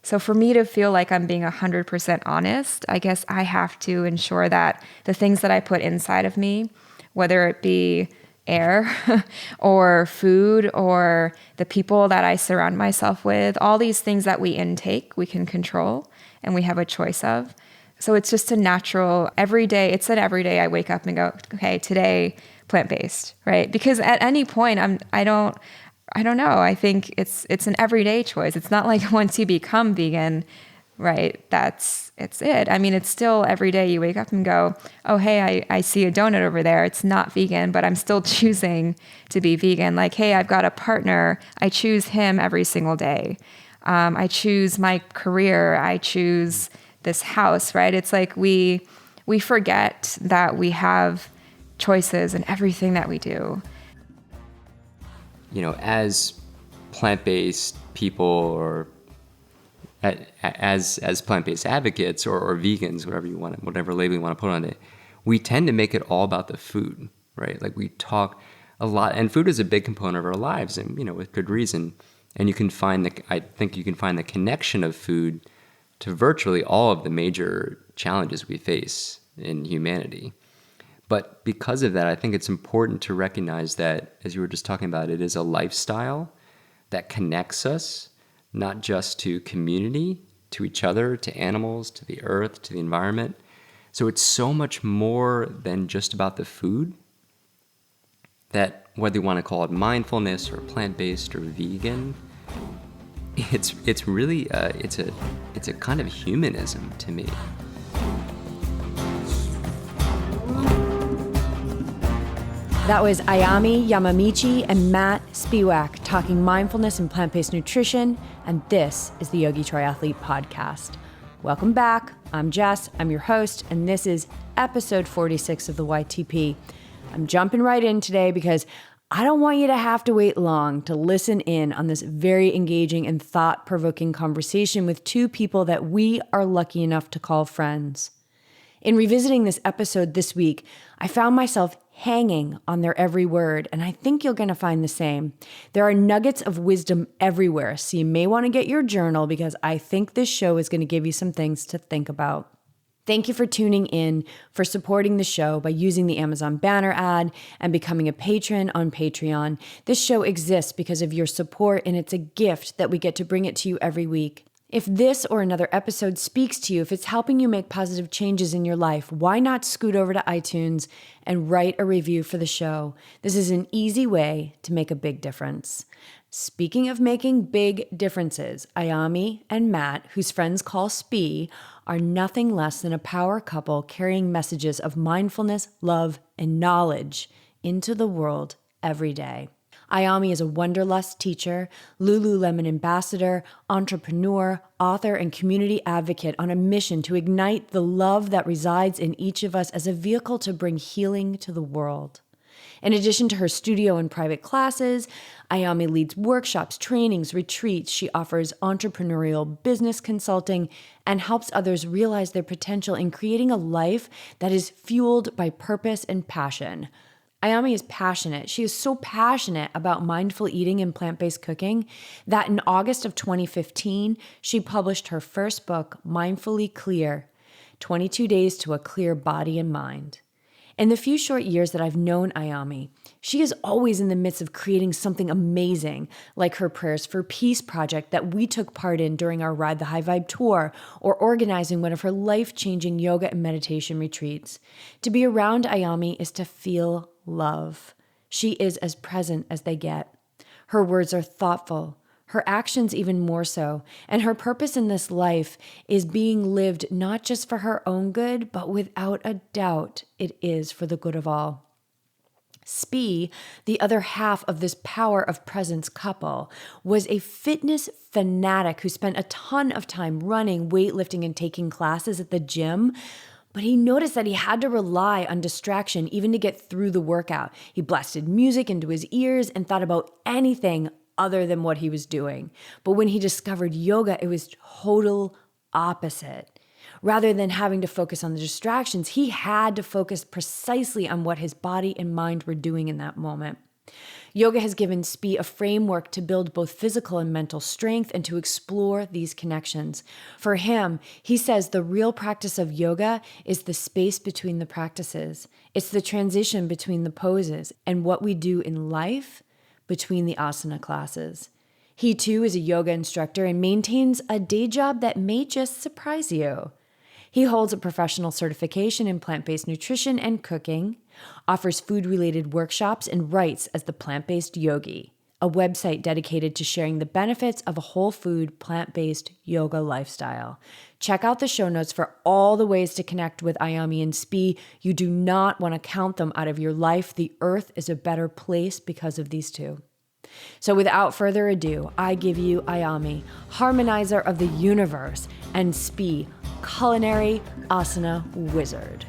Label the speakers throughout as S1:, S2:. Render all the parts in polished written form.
S1: So for me to feel like I'm being 100% honest, I guess I have to ensure that the things that I put inside of me, whether it be air or food or the people that I surround myself with, all these things that we intake, we can control and we have a choice of. So it's just a natural everyday, it's an everyday I wake up and go, okay, today plant-based, right? Because at any point I don't know. I think it's an everyday choice. It's not like once you become vegan, right, it's it. I mean, it's still every day you wake up and go, oh, hey, I see a donut over there. It's not vegan, but I'm still choosing to be vegan. Like, hey, I've got a partner. I choose him every single day. I choose my career. I choose this house, right? It's like we forget that we have choices in everything that we do.
S2: You know, as plant-based people or as plant-based advocates or vegans, whatever label you want to put on it, we tend to make it all about the food, right? Like we talk a lot, and food is a big component of our lives, and with good reason. And I think you can find the connection of food to virtually all of the major challenges we face in humanity. But because of that, I think it's important to recognize that, as you were just talking about, it is a lifestyle that connects us, not just to community, to each other, to animals, to the earth, to the environment. So it's so much more than just about the food, that whether you want to call it mindfulness or plant-based or vegan, it's really it's a kind of humanism to me.
S3: That was Ayami Yamamichi and Matt Spiewak talking mindfulness and plant-based nutrition, and this is the Yogi Triathlete Podcast. Welcome back. I'm Jess. I'm your host, and this is episode 46 of the YTP. I'm jumping right in today because I don't want you to have to wait long to listen in on this very engaging and thought-provoking conversation with two people that we are lucky enough to call friends. In revisiting this episode this week, I found myself hanging on their every word, and I think you're going to find the same. There are nuggets of wisdom everywhere, so you may want to get your journal because I think this show is going to give you some things to think about. Thank you for tuning in, for supporting the show by using the Amazon banner ad and becoming a patron on Patreon. This show exists because of your support, and it's a gift that we get to bring it to you every week. If this or another episode speaks to you, if it's helping you make positive changes in your life, why not scoot over to iTunes and write a review for the show? This is an easy way to make a big difference. Speaking of making big differences, Ayami and Matt, whose friends call Spee, are nothing less than a power couple carrying messages of mindfulness, love, and knowledge into the world every day. Ayami is a Wanderlust teacher, Lululemon ambassador, entrepreneur, author, and community advocate on a mission to ignite the love that resides in each of us as a vehicle to bring healing to the world. In addition to her studio and private classes, Ayami leads workshops, trainings, retreats. She offers entrepreneurial business consulting and helps others realize their potential in creating a life that is fueled by purpose and passion. Ayami is passionate. She is so passionate about mindful eating and plant-based cooking that in August of 2015, she published her first book, Mindfully Clear, 22 Days to a Clear Body and Mind. In the few short years that I've known Ayami, she is always in the midst of creating something amazing, like her Prayers for Peace project that we took part in during our Ride the High Vibe tour, or organizing one of her life-changing yoga and meditation retreats. To be around Ayami is to feel love. She is as present as they get. Her words are thoughtful, her actions even more so, and her purpose in this life is being lived not just for her own good, but without a doubt, it is for the good of all. Spee, the other half of this power of presence couple, was a fitness fanatic who spent a ton of time running, weightlifting, and taking classes at the gym. But he noticed that he had to rely on distraction even to get through the workout. He blasted music into his ears and thought about anything other than what he was doing. But when he discovered yoga, it was total opposite. Rather than having to focus on the distractions, he had to focus precisely on what his body and mind were doing in that moment. Yoga has given Spee a framework to build both physical and mental strength and to explore these connections. For him, he says the real practice of yoga is the space between the practices. It's the transition between the poses and what we do in life between the asana classes. He too is a yoga instructor and maintains a day job that may just surprise you. He holds a professional certification in plant-based nutrition and cooking, offers food-related workshops, and writes as the Plant-Based Yogi, a website dedicated to sharing the benefits of a whole food, plant-based yoga lifestyle. Check out the show notes for all the ways to connect with Ayami and Spee. You do not want to count them out of your life. The earth is a better place because of these two. So without further ado, I give you Ayami, harmonizer of the universe, and Spee, culinary asana wizard.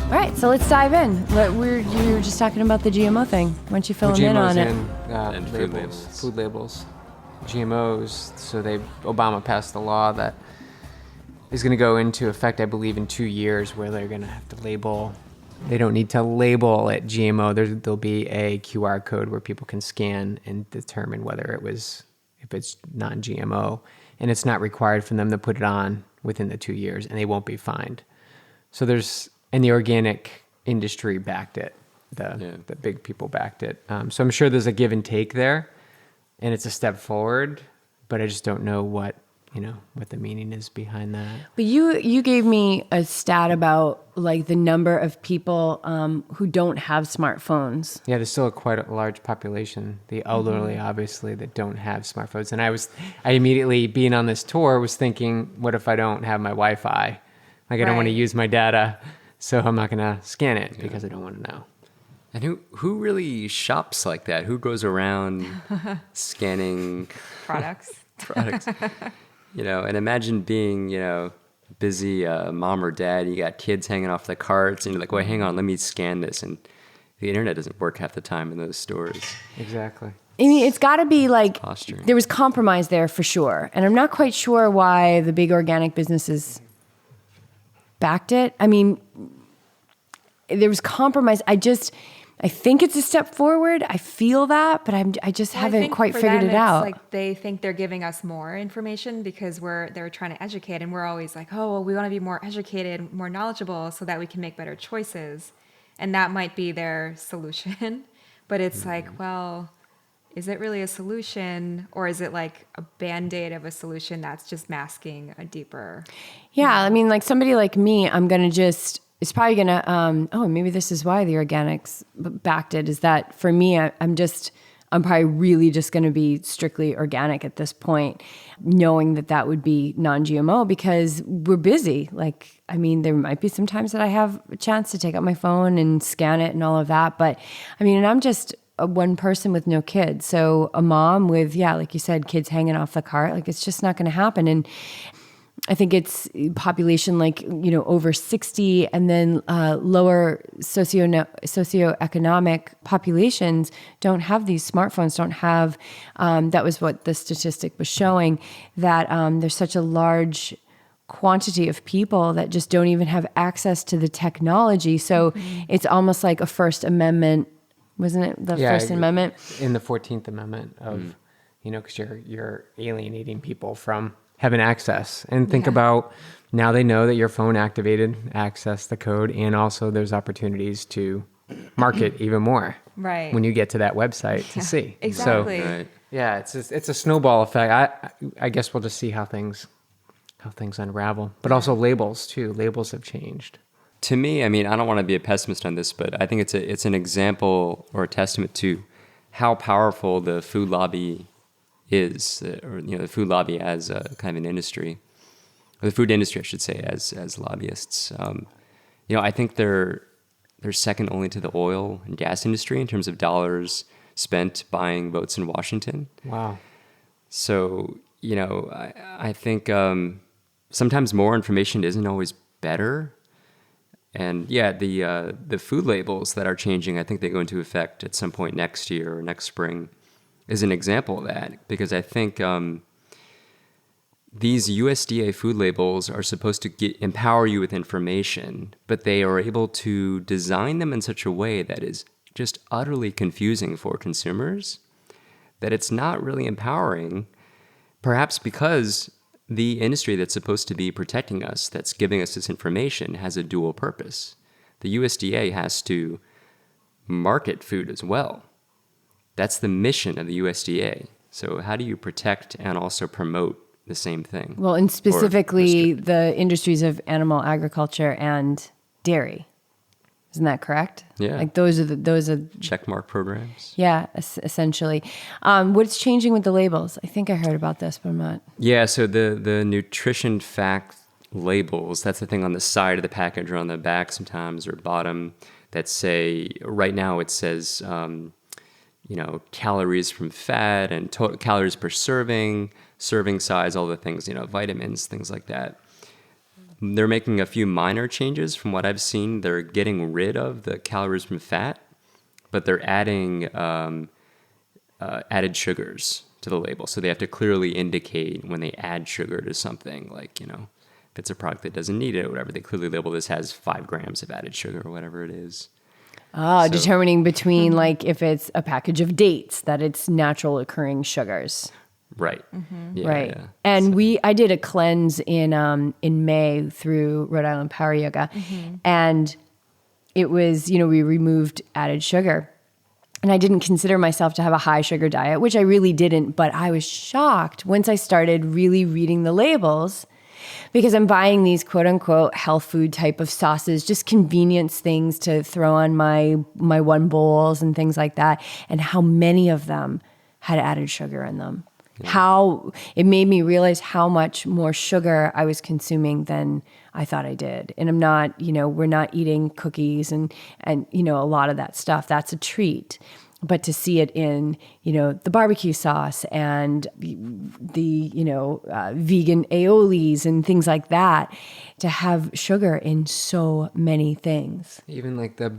S3: All right, so let's dive in. You were just talking about the GMO thing. Why don't you fill them in on it?
S2: And food labels.
S4: Food labels. GMOs. So Obama passed a law that is going to go into effect, I believe, in 2 years, where they're going to have to label. They don't need to label it GMO. There'll be a QR code where people can scan and determine if it's non-GMO, and it's not required for them to put it on within the 2 years, and they won't be fined. So and the organic industry backed it. The big people backed it. So I'm sure there's a give and take there, and it's a step forward, but I just don't know what the meaning is behind that.
S3: But you gave me a stat about like the number of people who don't have smartphones.
S4: Yeah, there's still quite a large population, the elderly, obviously, that don't have smartphones. And I immediately, being on this tour, was thinking, what if I don't have my Wi-Fi? Like, I don't want to use my data, so I'm not going to scan it because I don't want to know.
S2: And who really shops like that? Who goes around scanning
S1: Products.
S2: And imagine being, busy mom or dad, you got kids hanging off the carts, and you're like, wait, hang on, let me scan this. And the internet doesn't work half the time in those stores.
S4: Exactly.
S3: I mean, it's got to be like,
S2: Posturing.
S3: There was compromise there for sure. And I'm not quite sure why the big organic businesses backed it. I mean, there was compromise. I think it's a step forward. I feel that, but I just haven't quite figured it out.
S1: Like they think they're giving us more information because they're trying to educate, and we're always like, oh, well, we want to be more educated, more knowledgeable, so that we can make better choices, and that might be their solution. But it's like, well, is it really a solution, or is it like a Band-Aid of a solution that's just masking a deeper?
S3: Yeah, I mean, like somebody like me, it's probably going to, maybe this is why the organics backed it, is that for me, I'm probably really just going to be strictly organic at this point, knowing that would be non-GMO because we're busy. Like, I mean, there might be some times that I have a chance to take out my phone and scan it and all of that. But I mean, and I'm just one person with no kids. So a mom with, like you said, kids hanging off the cart, like it's just not going to happen. And I think it's population over 60 and then lower socioeconomic populations don't have these smartphones, don't have, that was what the statistic was showing, that there's such a large quantity of people that just don't even have access to the technology. So it's almost like a First Amendment, wasn't it? The First Amendment?
S4: In the 14th Amendment of, because you're alienating people from having access. And think about, now they know that your phone activated, access the code, and also there's opportunities to market even more.
S1: Right.
S4: When you get to that website to see.
S1: Exactly.
S4: So, it's a snowball effect. I guess we'll just see how things unravel. But also labels too. Labels have changed.
S2: To me, I mean, I don't want to be a pessimist on this, but I think it's an example or a testament to how powerful the food lobby is, or the food lobby as a kind of an industry, or the food industry, I should say, as lobbyists. I think they're second only to the oil and gas industry in terms of dollars spent buying votes in Washington.
S4: Wow.
S2: So I think sometimes more information isn't always better. And the food labels that are changing, I think they go into effect at some point next year or next spring, is an example of that, because I think these USDA food labels are supposed to empower you with information, but they are able to design them in such a way that is just utterly confusing for consumers, that it's not really empowering, perhaps because the industry that's supposed to be protecting us, that's giving us this information, has a dual purpose. The USDA has to market food as well. That's the mission of the USDA. So how do you protect and also promote the same thing?
S3: Well, and specifically the industries of animal agriculture and dairy. Isn't that correct?
S2: Yeah.
S3: Like those are
S2: Checkmark programs?
S3: yeah, essentially. What's changing with the labels? I think I heard about this, but I'm not.
S2: Yeah, so the nutrition fact labels, that's the thing on the side of the package or on the back sometimes or bottom that say, right now it says, calories from fat and total calories per serving, serving size, all the things, vitamins, things like that. They're making a few minor changes from what I've seen. They're getting rid of the calories from fat, but they're adding added sugars to the label. So they have to clearly indicate when they add sugar to something, like, if it's a product that doesn't need it or whatever, they clearly label this has 5 grams of added sugar or whatever it is.
S3: So, determining between like if it's a package of dates, that it's natural occurring sugars.
S2: Right. Yeah,
S3: Right.
S2: yeah.
S3: And I did a cleanse in May through Rhode Island Power Yoga. And it was, we removed added sugar. And I didn't consider myself to have a high sugar diet, which I really didn't. But I was shocked once I started really reading the labels, because I'm buying these quote unquote health food type of sauces, just convenience things to throw on my one bowls and things like that. And how many of them had added sugar in them. Yeah. How it made me realize how much more sugar I was consuming than I thought I did. And I'm not, we're not eating cookies and a lot of that stuff. That's a treat. But to see it in, the barbecue sauce and the vegan aiolis and things like that, to have sugar in so many things.
S4: Even like the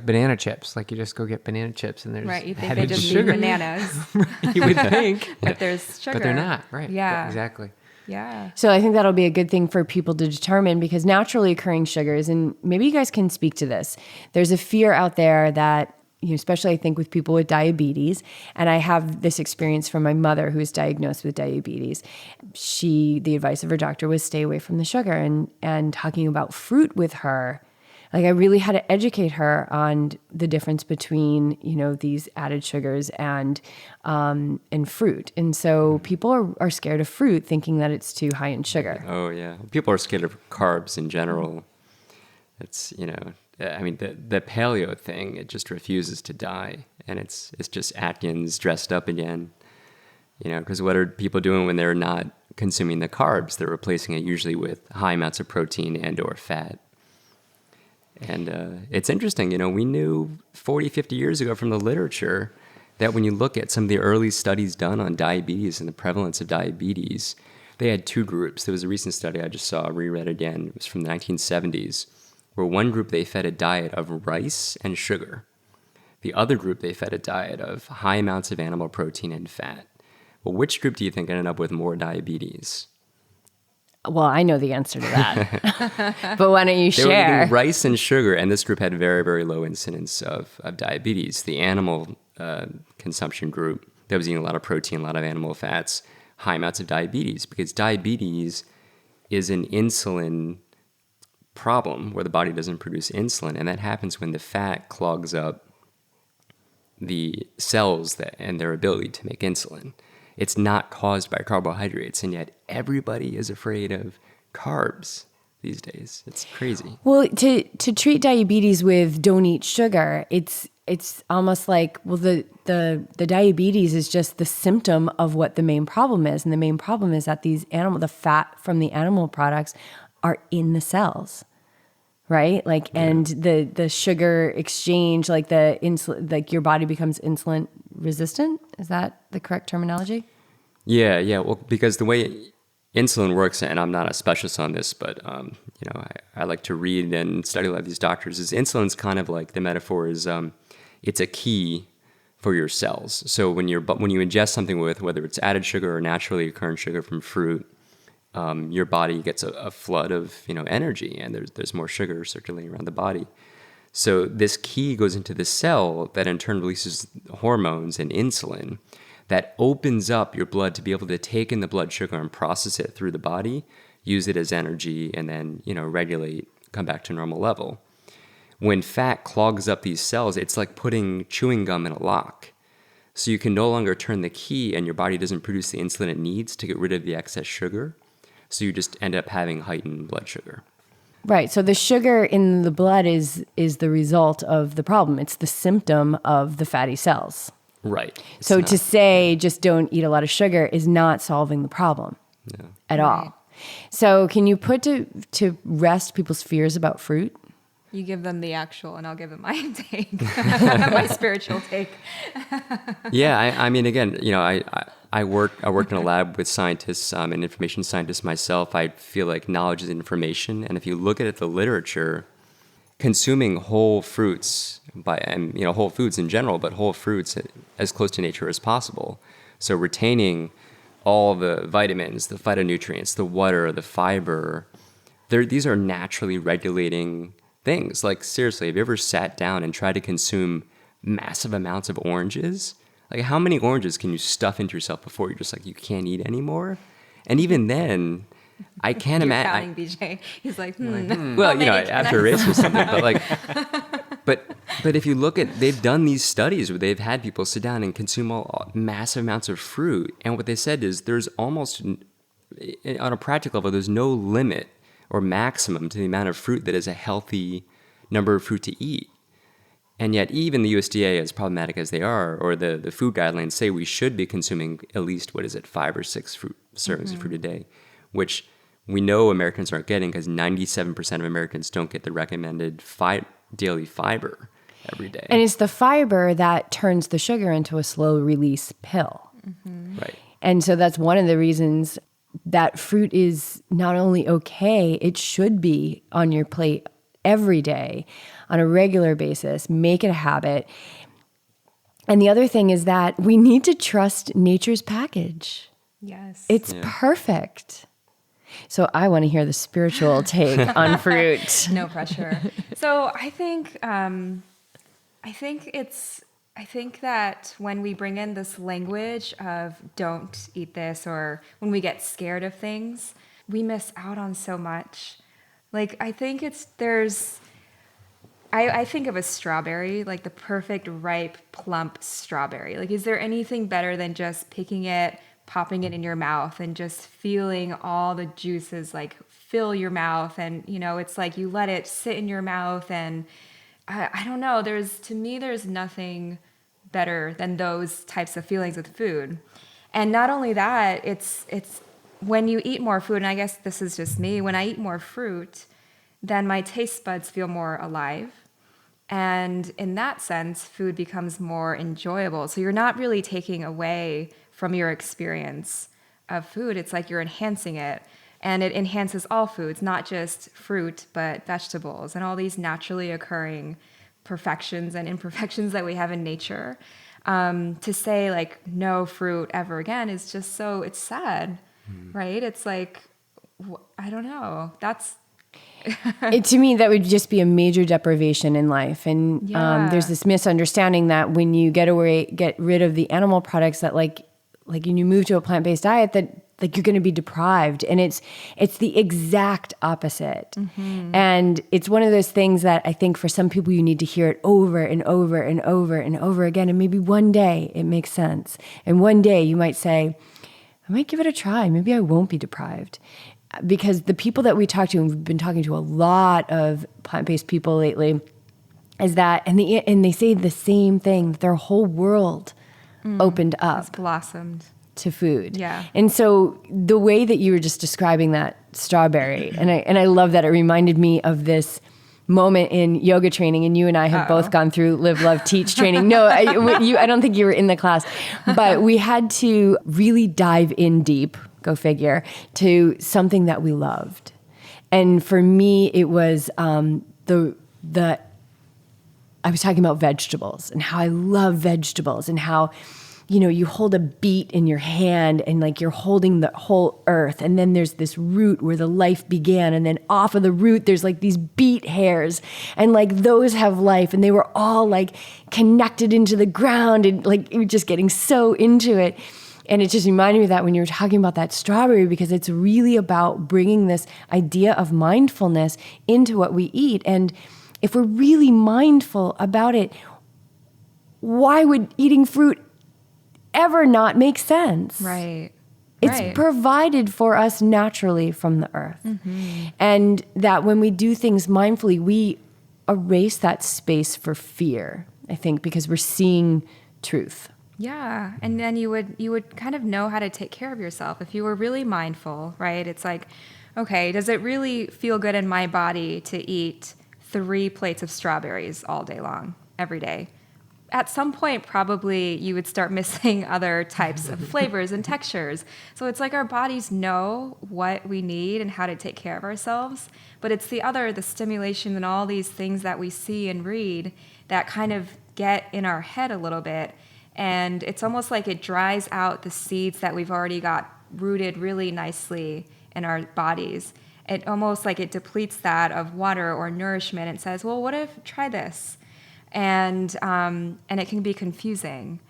S4: banana chips, like you just go get banana chips and there's
S1: Right, you think
S4: added
S1: they just
S4: sugar.
S1: need bananas,
S4: You would think,
S1: but there's sugar.
S4: but they're not. Right.
S1: Yeah.
S4: Exactly.
S1: Yeah.
S3: So I think that'll be a good thing for people to determine, because naturally occurring sugars, and maybe you guys can speak to this, there's a fear out there that, especially I think with people with diabetes, and I have this experience from my mother who was diagnosed with diabetes. The advice of her doctor was stay away from the sugar, and talking about fruit with her, like I really had to educate her on the difference between, these added sugars and fruit. And so people are scared of fruit, thinking that it's too high in sugar.
S2: Oh, yeah. People are scared of carbs in general. It's, the paleo thing, it just refuses to die. And it's just Atkins dressed up again. Because what are people doing when they're not consuming the carbs? They're replacing it usually with high amounts of protein and or fat. And it's interesting, we knew 40, 50 years ago from the literature that when you look at some of the early studies done on diabetes and the prevalence of diabetes, they had 2 groups. There was a recent study I just saw, reread again. It was from the 1970s, where one group they fed a diet of rice and sugar. The other group they fed a diet of high amounts of animal protein and fat. Well, which group do you think ended up with more diabetes?
S3: Well, I know the answer to that, but why don't you
S2: They were
S3: share?
S2: eating rice and sugar, and this group had very, very low incidence of diabetes. The animal consumption group that was eating a lot of protein, a lot of animal fats, high amounts of diabetes, because diabetes is an insulin problem where the body doesn't produce insulin, and that happens when the fat clogs up the cells and their ability to make insulin. It's not caused by carbohydrates, and yet everybody is afraid of carbs these days. It's crazy.
S3: Well, to treat diabetes with don't eat sugar, it's almost like, well, the diabetes is just the symptom of what the main problem is, and the main problem is that the fat from the animal products are in the cells. Right? Like, yeah. And the sugar exchange, like the insulin, like your body becomes insulin resistant. Is that the correct terminology? Yeah.
S2: Well, because the way insulin works, and I'm not a specialist on this, but I like to read and study a lot of these doctors, is insulin's kind of like, the metaphor is it's a key for your cells. So when you ingest something with, whether it's added sugar or naturally occurring sugar from fruit, your body gets a flood of energy, and there's more sugar circulating around the body. So this key goes into the cell that in turn releases hormones and insulin that opens up your blood to be able to take in the blood sugar and process it through the body, use it as energy, and then regulate, come back to normal level. When fat clogs up these cells, it's like putting chewing gum in a lock. So you can no longer turn the key, and your body doesn't produce the insulin it needs to get rid of the excess sugar. So you just end up having heightened blood sugar.
S3: Right. So the sugar in the blood is the result of the problem. It's the symptom of the fatty cells.
S2: Right.
S3: So to say just don't eat a lot of sugar is not solving the problem at all. So can you put to rest people's fears about fruit?
S1: You give them the actual, and I'll give them my take, my spiritual take.
S2: Yeah, I mean, again, I worked in a lab with scientists and information scientists myself. I feel like knowledge is information, and if you look at the literature, consuming whole fruits whole foods in general, but whole fruits as close to nature as possible. So retaining all the vitamins, the phytonutrients, the water, the fiber, these are naturally regulating things. Like, seriously, have you ever sat down and tried to consume massive amounts of oranges? Like, how many oranges can you stuff into yourself before you're just like, you can't eat anymore? And even then, I can't imagine.
S1: Counting BJ. He's like,
S2: Well, after a race or something, but like, but if you look at, they've done these studies where they've had people sit down and consume massive amounts of fruit. And what they said is there's almost, on a practical level, there's no limit or maximum to the amount of fruit that is a healthy number of fruit to eat. And yet even the USDA, as problematic as they are, or the food guidelines say we should be consuming at least, 5 or 6 servings of fruit a day, which we know Americans aren't getting because 97% of Americans don't get the recommended daily fiber every day.
S3: And it's the fiber that turns the sugar into a slow release pill.
S2: Mm-hmm. Right.
S3: And so that's one of the reasons that fruit is not only okay, it should be on your plate every day on a regular basis. Make it a habit. And the other thing is that we need to trust nature's package.
S1: yes.
S3: It's perfect. So I want to hear the spiritual take on fruit.
S1: No pressure. So I think that when we bring in this language of don't eat this, or when we get scared of things, we miss out on so much. Like, I think I think of a strawberry, like the perfect ripe, plump strawberry. Like, is there anything better than just picking it, popping it in your mouth, and just feeling all the juices like fill your mouth? And, it's like you let it sit in your mouth, and I don't know, there's nothing better than those types of feelings with food. And not only that, it's when you eat more food, and I guess this is just me, when I eat more fruit, then my taste buds feel more alive. And in that sense, food becomes more enjoyable. So you're not really taking away from your experience of food. It's like you're enhancing it. And it enhances all foods, not just fruit, but vegetables and all these naturally occurring perfections and imperfections that we have in nature. To say like no fruit ever again is just it's sad, right? It's like, I don't know.
S3: To me, that would just be a major deprivation in life. And there's this misunderstanding that when you get rid of the animal products, that like when you move to a plant-based diet, that like you're going to be deprived. And it's the exact opposite. Mm-hmm. And it's one of those things that I think for some people you need to hear it over and over and over and over again. And maybe one day it makes sense. And one day you might say, I might give it a try. Maybe I won't be deprived. Because the people that we talk to, and we've been talking to a lot of plant-based people lately, is that, and they say the same thing, their whole world opened up.
S1: It's blossomed.
S3: To food.
S1: Yeah.
S3: And so the way that you were just describing that strawberry, and I love that it reminded me of this moment in yoga training, and you and I have both gone through Live, Love, Teach training. No, I don't think you were in the class, but we had to really dive in deep, go figure, to something that we loved. And for me, it was I was talking about vegetables and how I love vegetables and how you hold a beet in your hand and like you're holding the whole earth. And then there's this root where the life began. And then off of the root, there's like these beet hairs and like those have life. And they were all like connected into the ground and like you're just getting so into it. And it just reminded me of that when you were talking about that strawberry, because it's really about bringing this idea of mindfulness into what we eat. And if we're really mindful about it, why would eating fruit ever not make sense?
S1: Right.
S3: It's provided for us naturally from the earth. Mm-hmm. And that when we do things mindfully, we erase that space for fear, I think, because we're seeing truth.
S1: Yeah. And then you would kind of know how to take care of yourself if you were really mindful, right? It's like, okay, does it really feel good in my body to eat 3 plates of strawberries all day long, every day? At some point, probably you would start missing other types of flavors and textures. So it's like our bodies know what we need and how to take care of ourselves. But it's the stimulation and all these things that we see and read that kind of get in our head a little bit. And it's almost like it dries out the seeds that we've already got rooted really nicely in our bodies. It almost like it depletes that of water or nourishment and says, well, what if, try this? And it can be confusing.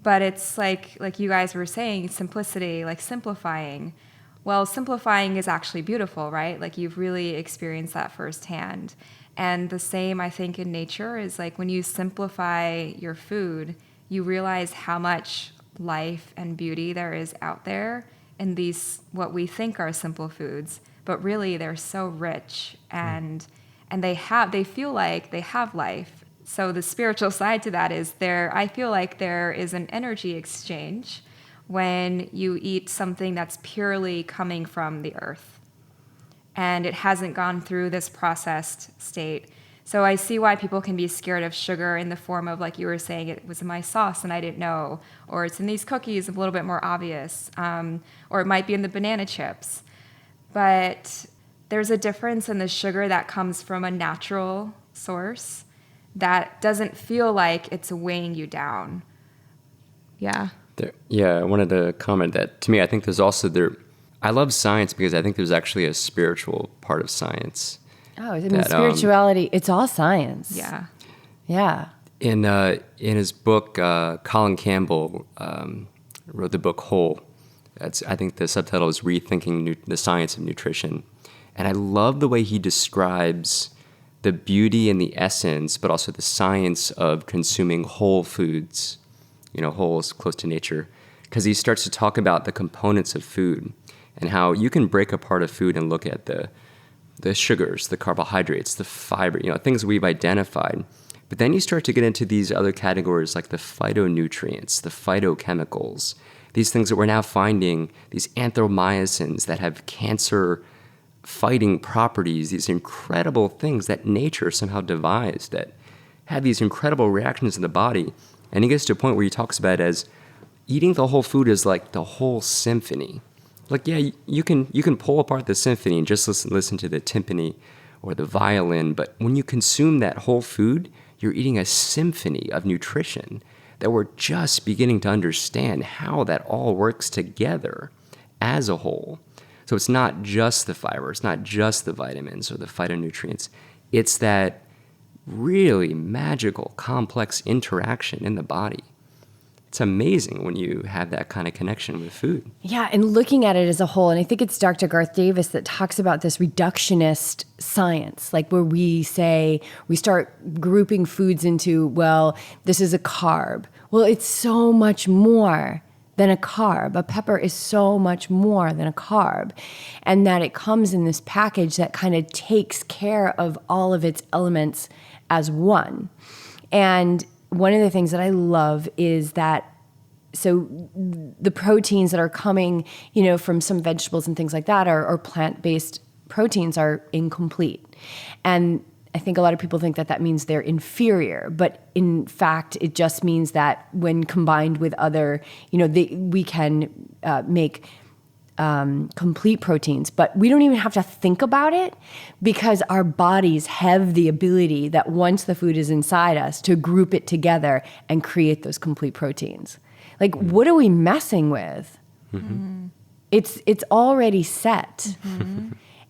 S1: But it's like you guys were saying, simplicity, like simplifying. Well, simplifying is actually beautiful, right? Like you've really experienced that firsthand. And the same, I think, in nature is like when you simplify your food, you realize how much life and beauty there is out there in these, what we think are simple foods, but really they're so rich and they feel like they have life. So the spiritual side to that is I feel like there is an energy exchange when you eat something that's purely coming from the earth and it hasn't gone through this processed state. So I see why people can be scared of sugar in the form of, like you were saying, it was in my sauce and I didn't know, or it's in these cookies, a little bit more obvious, or it might be in the banana chips. But there's a difference in the sugar that comes from a natural source that doesn't feel like it's weighing you down. Yeah.
S2: I wanted to comment that, to me, I think there's also I love science because I think there's actually a spiritual part of science.
S3: Oh, I mean, spirituality, it's all science.
S1: Yeah.
S3: Yeah.
S2: In his book, Colin Campbell wrote the book Whole. I think the subtitle is Rethinking the Science of Nutrition. And I love the way he describes the beauty and the essence, but also the science of consuming whole foods. Whole is close to nature. Because he starts to talk about the components of food and how you can break apart a food and look at the sugars, the carbohydrates, the fiber, things we've identified. But then you start to get into these other categories like the phytonutrients, the phytochemicals, these things that we're now finding, these anthomycins that have cancer-fighting properties, these incredible things that nature somehow devised that have these incredible reactions in the body. And he gets to a point where he talks about it as eating the whole food is like the whole symphony. Like, yeah, you can pull apart the symphony and just listen to the timpani or the violin, but when you consume that whole food, you're eating a symphony of nutrition that we're just beginning to understand how that all works together as a whole. So it's not just the fiber, it's not just the vitamins or the phytonutrients, it's that really magical, complex interaction in the body. It's amazing when you have that kind of connection with food.
S3: Yeah, and looking at it as a whole, and I think it's Dr. Garth Davis that talks about this reductionist science, like where we say, we start grouping foods into, well, this is a carb. Well, it's so much more than a carb. A pepper is so much more than a carb. And that it comes in this package that kind of takes care of all of its elements as one. And one of the things that I love is that, so the proteins that are coming, from some vegetables and things like that or plant-based proteins are incomplete. And I think a lot of people think that means they're inferior, but in fact, it just means that when combined with other, we can make complete proteins, but we don't even have to think about it because our bodies have the ability that once the food is inside us to group it together and create those complete proteins. Like, what are we messing with? It's already set.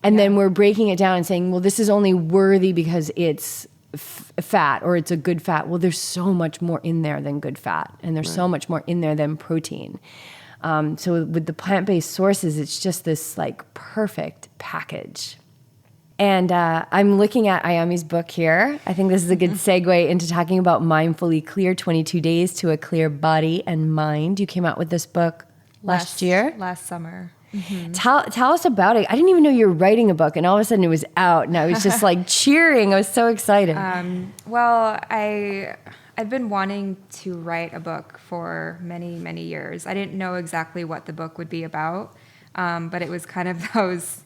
S3: And then we're breaking it down and saying, well, this is only worthy because it's fat or it's a good fat. Well, there's so much more in there than good fat. And there's so much more in there than protein. So with the plant-based sources, it's just this like perfect package. And I'm looking at Ayami's book here. I think this is a good segue into talking about Mindfully Clear, 22 Days to a Clear Body and Mind. You came out with this book last year?
S1: Last summer.
S3: Tell us about it. I didn't even know you were writing a book, and all of a sudden it was out, and I was just like cheering. I was so excited.
S1: Well, I've been wanting to write a book for many, many years. I didn't know exactly what the book would be about, but it was kind of those,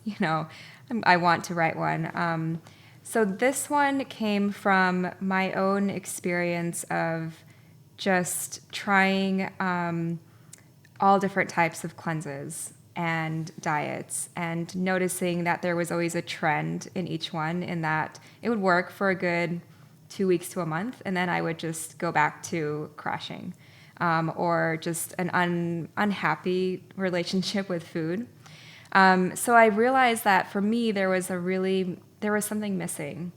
S1: I want to write one. So this one came from my own experience of just trying all different types of cleanses and diets, and noticing that there was always a trend in each one, in that it would work for a good 2 weeks to a month, and then I would just go back to crashing, or just an unhappy relationship with food. So I realized that for me, there was something missing.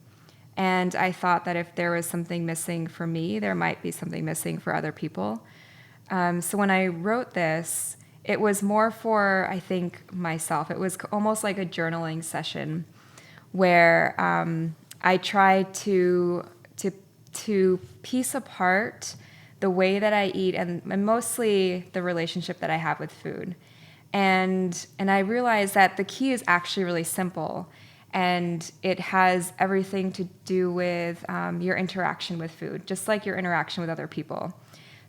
S1: And I thought that if there was something missing for me, there might be something missing for other people. So when I wrote this, it was more for, I think, myself. It was almost like a journaling session where I tried to piece apart the way that I eat and mostly the relationship that I have with food. And I realized that the key is actually really simple, and it has everything to do with your interaction with food, just like your interaction with other people.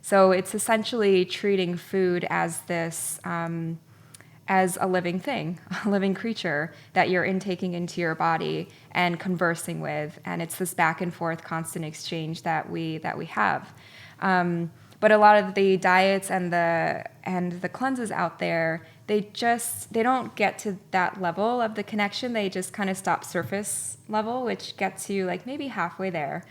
S1: So it's essentially treating food as this, as a living thing, a living creature that you're intaking into your body and conversing with, and it's this back and forth constant exchange that we have. But a lot of the diets and the cleanses out there, they don't get to that level of the connection. They just kind of stop surface level, which gets you like maybe halfway there.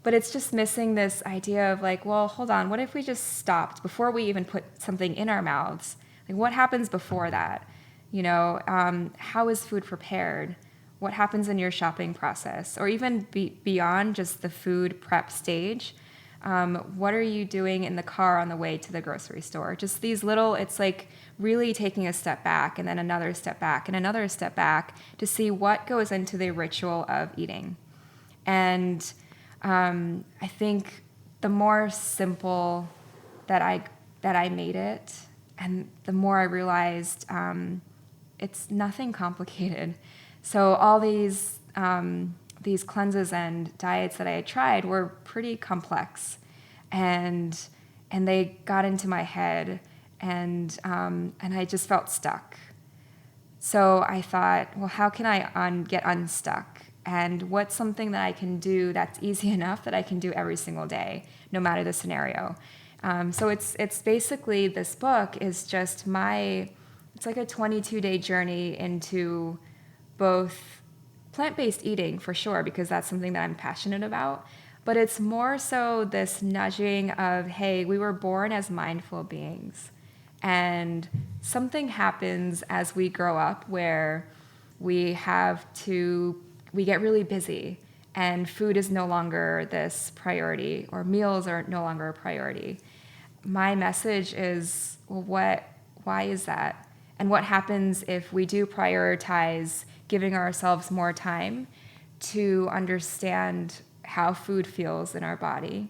S1: But it's just missing this idea of like, well, hold on, what if we just stopped before we even put something in our mouths? Like, what happens before that? How is food prepared? What happens in your shopping process? Or even beyond just the food prep stage, what are you doing in the car on the way to the grocery store? Just these little, it's like really taking a step back and then another step back and another step back to see what goes into the ritual of eating. And I think the more simple that I made it, and the more I realized it's nothing complicated. So all these cleanses and diets that I had tried were pretty complex, and they got into my head, and I just felt stuck. So I thought, well, how can I get unstuck? And what's something that I can do that's easy enough that I can do every single day, no matter the scenario? So it's basically, this book is just it's like a 22-day journey into both plant-based eating, for sure, because that's something that I'm passionate about, but it's more so this nudging of, hey, we were born as mindful beings, and something happens as we grow up where we get really busy, and food is no longer this priority, or meals are no longer a priority. My message is, well, why is that? And what happens if we do prioritize giving ourselves more time to understand how food feels in our body,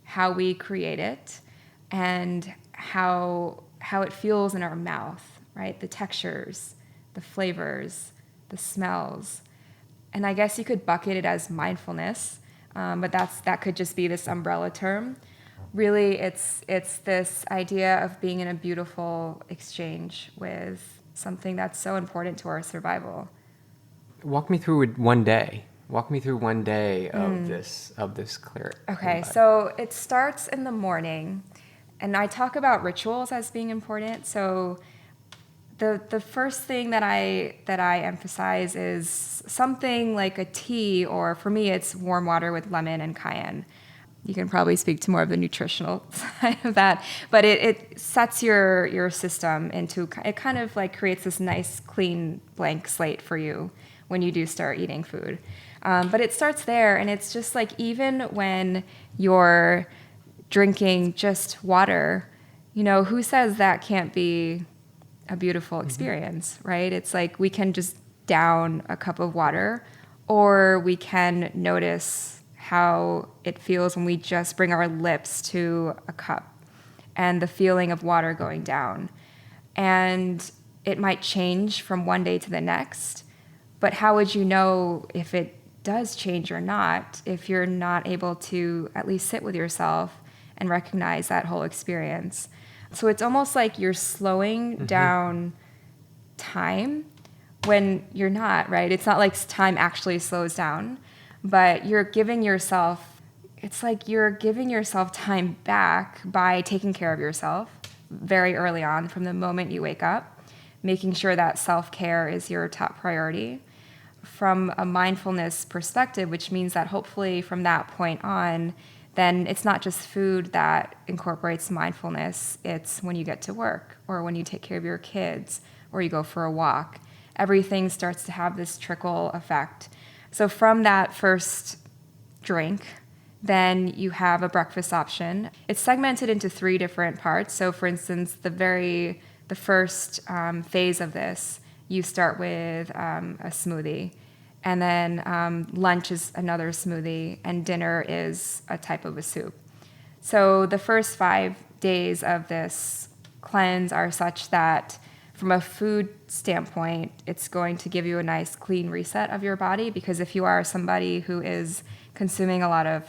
S1: how we create it, and how it feels in our mouth, right? The textures, the flavors, the smells. And I guess you could bucket it as mindfulness, but that could just be this umbrella term. Really, it's this idea of being in a beautiful exchange with something that's so important to our survival.
S4: Walk me through one day. Walk me through one day of this clear.
S1: Okay, so it starts in the morning, and I talk about rituals as being important. So the first thing that I emphasize is something like a tea, or for me, it's warm water with lemon and cayenne. you can probably speak to more of the nutritional side of that, but it sets your system into, it kind of like creates this nice, clean, blank slate for you when you do start eating food. But it starts there, and it's just like, even when you're drinking just water, who says that can't be a beautiful experience, right? It's like, we can just down a cup of water, or we can notice how it feels when we just bring our lips to a cup and the feeling of water going down. And it might change from one day to the next, but how would you know if it does change or not if you're not able to at least sit with yourself and recognize that whole experience? So it's almost like you're slowing down time when you're not, right? It's not like time actually slows down, but you're giving yourself, it's like you're giving yourself time back by taking care of yourself very early on, from the moment you wake up, making sure that self-care is your top priority. From a mindfulness perspective, which means that hopefully from that point on, then it's not just food that incorporates mindfulness. It's when you get to work, or when you take care of your kids, or you go for a walk. Everything starts to have this trickle effect. So from that first drink, then you have a breakfast option. It's segmented into 3 different parts. So for instance, the first phase of this, you start with a smoothie, and then lunch is another smoothie, and dinner is a type of a soup. So the first 5 days of this cleanse are such that from a food standpoint, it's going to give you a nice clean reset of your body, because if you are somebody who is consuming a lot of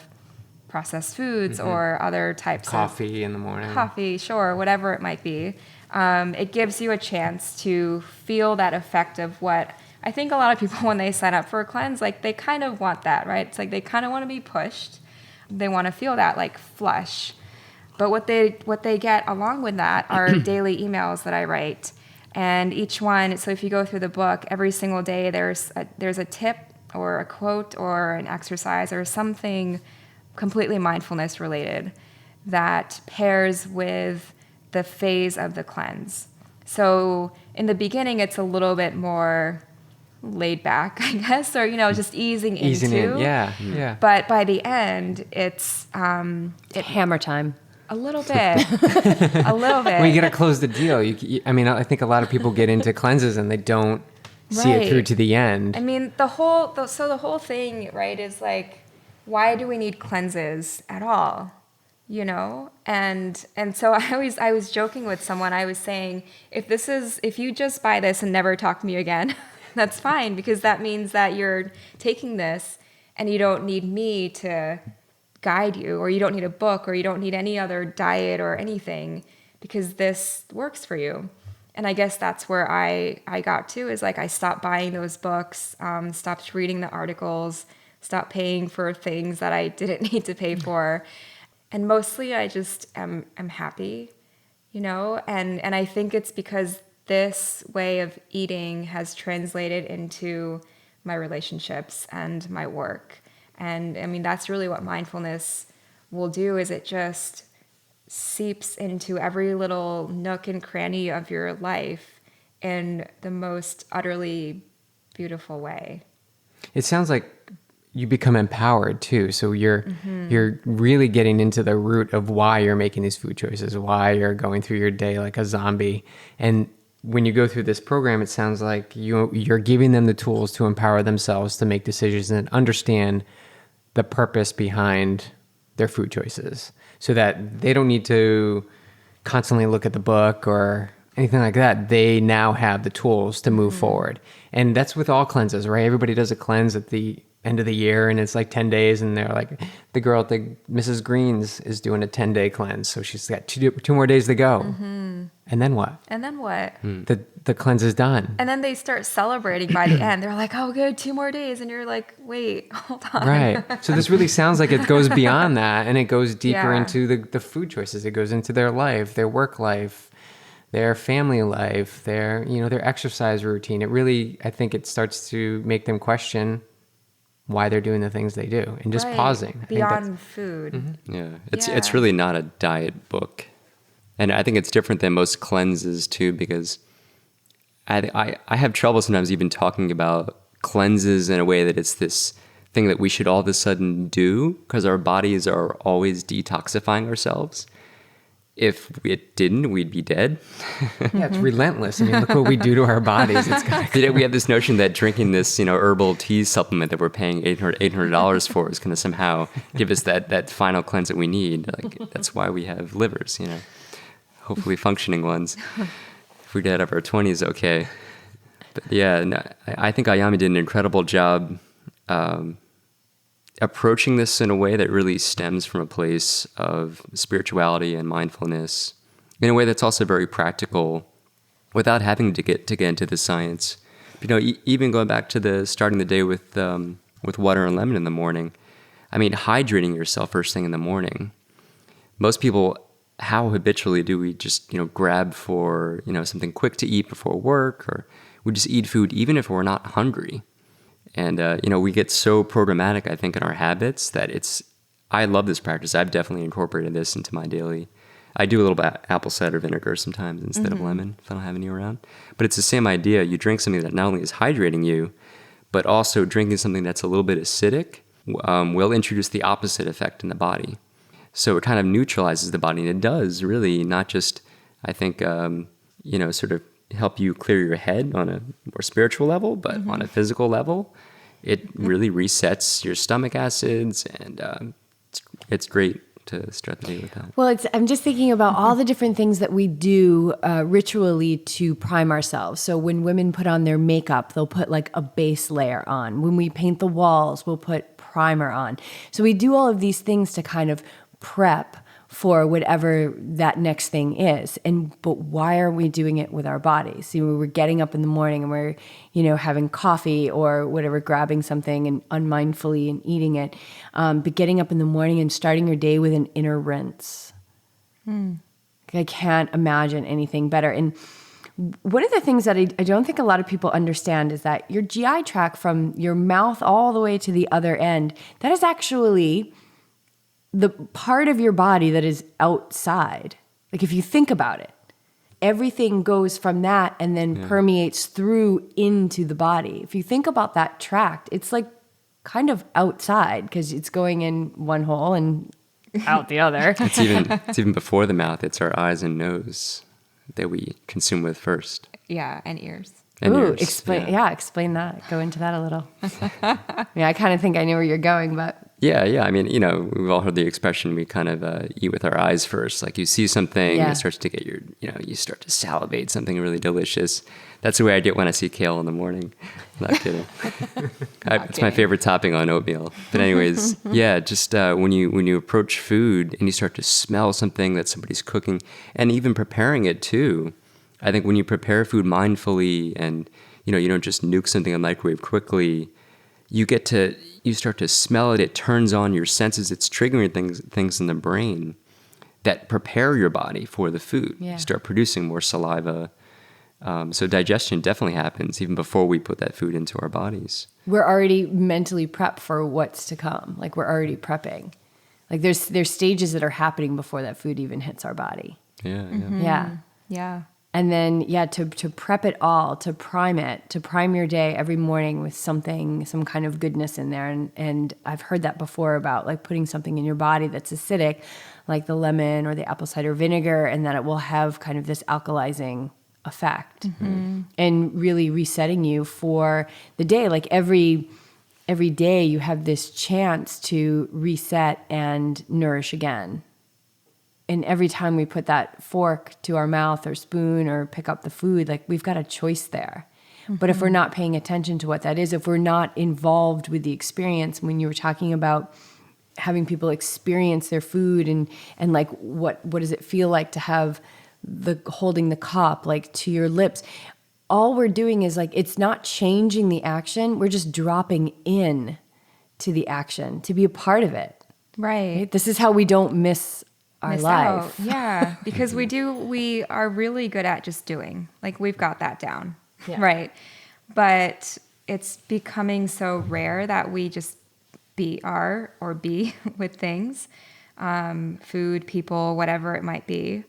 S1: processed foods or other types
S4: Coffee in the morning.
S1: Coffee, sure, whatever it might be, it gives you a chance to feel that effect of what I think a lot of people, when they sign up for a cleanse, like, they kind of want that, right? It's like they kind of want to be pushed. They want to feel that like flush. But what they get along with that are daily emails that I write. And each one, so if you go through the book, every single day there's a tip or a quote or an exercise or something completely mindfulness related that pairs with the phase of the cleanse. So in the beginning, it's a little bit more laid back, I guess, or, just easing into.
S4: In, yeah.
S1: But by the end, it's
S3: hammer time.
S1: A little bit. A little bit.
S4: Well, you got to close the deal. I think a lot of people get into cleanses and they don't see it through to the end.
S1: I mean, the whole thing, right, is like, why do we need cleanses at all? And so I was joking with someone. I was saying, if you just buy this and never talk to me again, that's fine, because that means that you're taking this and you don't need me to guide you, or you don't need a book, or you don't need any other diet or anything, because this works for you. And I guess that's where I got to, is like, I stopped buying those books, stopped reading the articles, stopped paying for things that I didn't need to pay for. And mostly I just am happy, and I think it's because this way of eating has translated into my relationships and my work. And I mean, that's really what mindfulness will do, is it just seeps into every little nook and cranny of your life in the most utterly beautiful way.
S4: It sounds like you become empowered too. So you're really getting into the root of why you're making these food choices, why you're going through your day like a zombie. And when you go through this program, it sounds like you're giving them the tools to empower themselves to make decisions and understand the purpose behind their food choices, so that they don't need to constantly look at the book or anything like that. They now have the tools to move forward. And that's with all cleanses, right? Everybody does a cleanse at the end of the year, and it's like 10 days, and they're like, the girl at the Mrs. Green's is doing a 10-day cleanse, so she's got two more days to go. And then what? The cleanse is done.
S1: And then they start celebrating by the end. They're like, oh, good, 2 more days. And you're like, wait, hold on.
S4: Right. So this really sounds like it goes beyond that, and it goes deeper into the food choices. It goes into their life, their work life, their family life, their exercise routine. It really, I think it starts to make them question why they're doing the things they do, and just
S1: Right.
S4: pausing. I think
S1: Beyond food.
S2: Yeah, it's
S1: Yeah.
S2: really not a diet book, and I think it's different than most cleanses too, because I have trouble sometimes even talking about cleanses in a way that it's this thing that we should all of a sudden do because our bodies are always detoxifying ourselves. If it didn't, we'd be dead.
S4: Yeah, it's relentless. I mean, look what we do to our bodies. It's kind of
S2: We have this notion that drinking this, herbal tea supplement that we're paying $800 for is going to somehow give us that final cleanse that we need. Like that's why we have livers, hopefully functioning ones. If we get out of our 20s, okay. But yeah, no, I think Ayami did an incredible job approaching this in a way that really stems from a place of spirituality and mindfulness, in a way that's also very practical, without having to get into the science. Even going back to starting the day with water and lemon in the morning. I mean, hydrating yourself first thing in the morning. Most people, how habitually do we just grab for something quick to eat before work, or we just eat food even if we're not hungry. And, we get so programmatic, I think, in our habits that I love this practice. I've definitely incorporated this into my daily. I do a little bit of apple cider vinegar sometimes instead of lemon if I don't have any around. But it's the same idea. You drink something that not only is hydrating you, but also drinking something that's a little bit acidic will introduce the opposite effect in the body. So it kind of neutralizes the body. And it does really not just, I think, sort of help you clear your head on a more spiritual level, but on a physical level, it really resets your stomach acids, and it's great to start the day with that.
S3: Well, I'm just thinking about all the different things that we do ritually to prime ourselves. So when women put on their makeup, they'll put like a base layer on. When we paint the walls, we'll put primer on. So we do all of these things to kind of prep for whatever that next thing is. But why are we doing it with our bodies? We're getting up in the morning and we're, having coffee or whatever, grabbing something and unmindfully and eating it. But getting up in the morning and starting your day with an inner rinse. I can't imagine anything better. And one of the things that I don't think a lot of people understand is that your GI tract from your mouth all the way to the other end, that is actually the part of your body that is outside. Like if you think about it, everything goes from that and then permeates through into the body. If you think about that tract, it's like kind of outside because it's going in one hole and out the other.
S2: It's even before the mouth. It's our eyes and nose that we consume with first.
S1: Yeah, and ears.
S2: And
S3: Ooh,
S2: ears,
S3: explain that. Go into that a little. I kind of think I know where you're going, but
S2: Yeah. I mean, we've all heard the expression, we kind of eat with our eyes first. Like you see something, it starts to get you start to salivate something really delicious. That's the way I get when I see kale in the morning. Not kidding. It's my favorite topping on oatmeal. But anyways, just when you approach food and you start to smell something that somebody's cooking and even preparing it too. I think when you prepare food mindfully and, you don't just nuke something in the microwave quickly, you start to smell it. It turns on your senses. It's triggering things in the brain that prepare your body for the food.
S3: Yeah.
S2: You start producing more saliva. So digestion definitely happens even before we put that food into our bodies.
S3: we're already mentally prepped for what's to come. Like we're already prepping. Like there's stages that are happening before that food even hits our body.
S2: Yeah.
S3: Yeah.
S1: Yeah.
S3: And then, to prep it all, to prime your day every morning with some kind of goodness in there. And I've heard that before about like putting something in your body that's acidic, like the lemon or the apple cider vinegar, and that it will have kind of this alkalizing effect and really resetting you for the day. Like every day you have this chance to reset and nourish again. And every time we put that fork to our mouth or spoon or pick up the food, like we've got a choice there. But if we're not paying attention to what that is, if we're not involved with the experience, when you were talking about having people experience their food and like what does it feel like to have holding the cup like to your lips, all we're doing is like, it's not changing the action. We're just dropping in to the action to be a part of it.
S1: Right.
S3: This is how we don't miss our life.
S1: Yeah, because we are really good at just doing. Like we've got that down.
S3: Yeah.
S1: Right. But it's becoming so rare that we just be with things, food, people, whatever it might be.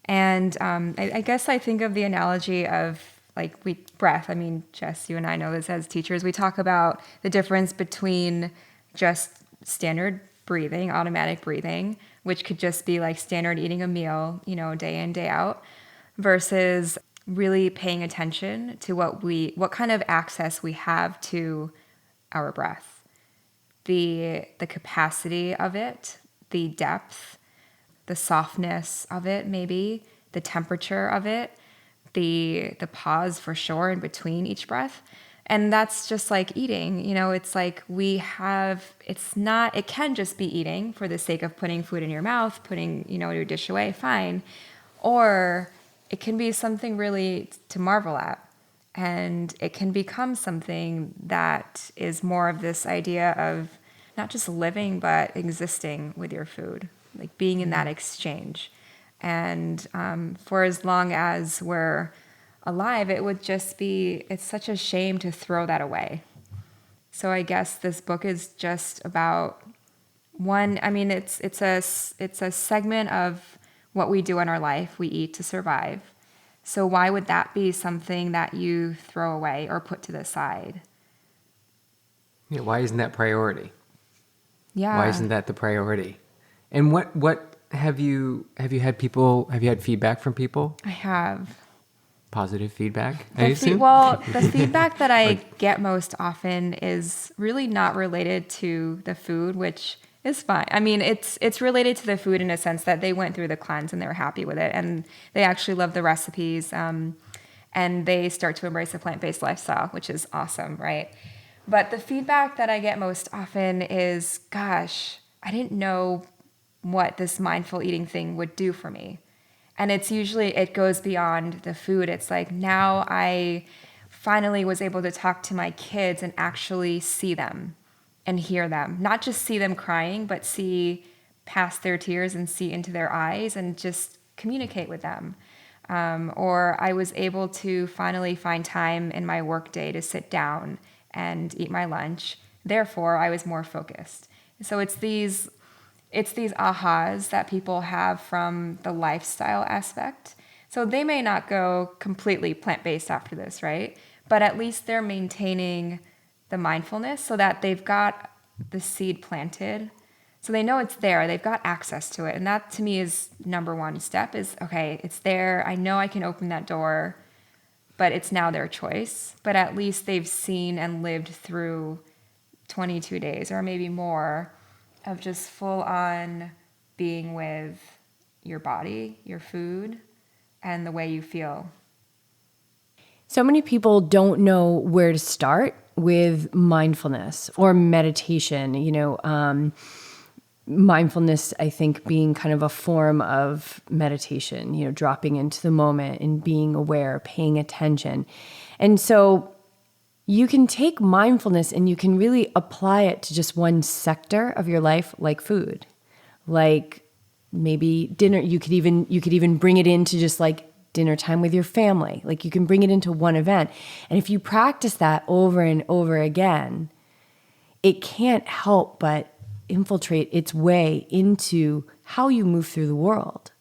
S1: And I guess I think of the analogy of like breath. I mean, Jess, you and I know this as teachers. We talk about the difference between just standard breathing, automatic breathing, which could just be like standard eating a meal, day in, day out, versus really paying attention to what kind of access we have to our breath, the capacity of it, the depth, the softness of it, maybe the temperature of it, the pause for sure in between each breath. And that's just like eating, it's like it can just be eating for the sake of putting food in your mouth, putting, your dish away, fine. Or it can be something really to marvel at. And it can become something that is more of this idea of not just living, but existing with your food, like being in that exchange. And for as long as we're alive, it would just it's such a shame to throw that away. So I guess this book is just about it's a segment of what we do in our life. We eat to survive. So why would that be something that you throw away or put to the side?
S4: Yeah, why isn't that priority?
S1: Yeah.
S4: Why isn't that the priority? And what have you had feedback from people?
S1: I have.
S4: Positive feedback, I assume?
S1: The feedback that I get most often is really not related to the food, which is fine. I mean, it's related to the food in a sense that they went through the cleanse and they're happy with it, and they actually love the recipes, and they start to embrace a plant-based lifestyle, which is awesome, right? But the feedback that I get most often is, gosh, I didn't know what this mindful eating thing would do for me. And it goes beyond the food. It's like, now I finally was able to talk to my kids and actually see them and hear them. Not just see them crying, but see past their tears and see into their eyes and just communicate with them. Or I was able to finally find time in my workday to sit down and eat my lunch. Therefore, I was more focused. So it's these ahas that people have from the lifestyle aspect. So they may not go completely plant-based after this, right? But at least they're maintaining the mindfulness so that they've got the seed planted. So they know it's there. They've got access to it. And that to me is number one step is, okay, it's there. I know I can open that door, but it's now their choice. But at least they've seen and lived through 22 days or maybe more of just full on being with your body, your food, and the way you feel.
S3: So many people don't know where to start with mindfulness or meditation. Mindfulness, I think, being kind of a form of meditation, dropping into the moment and being aware, paying attention. And so you can take mindfulness and you can really apply it to just one sector of your life, like food, like maybe dinner. You could even bring it into just like dinner time with your family. Like you can bring it into one event. And if you practice that over and over again, it can't help but infiltrate its way into how you move through the world.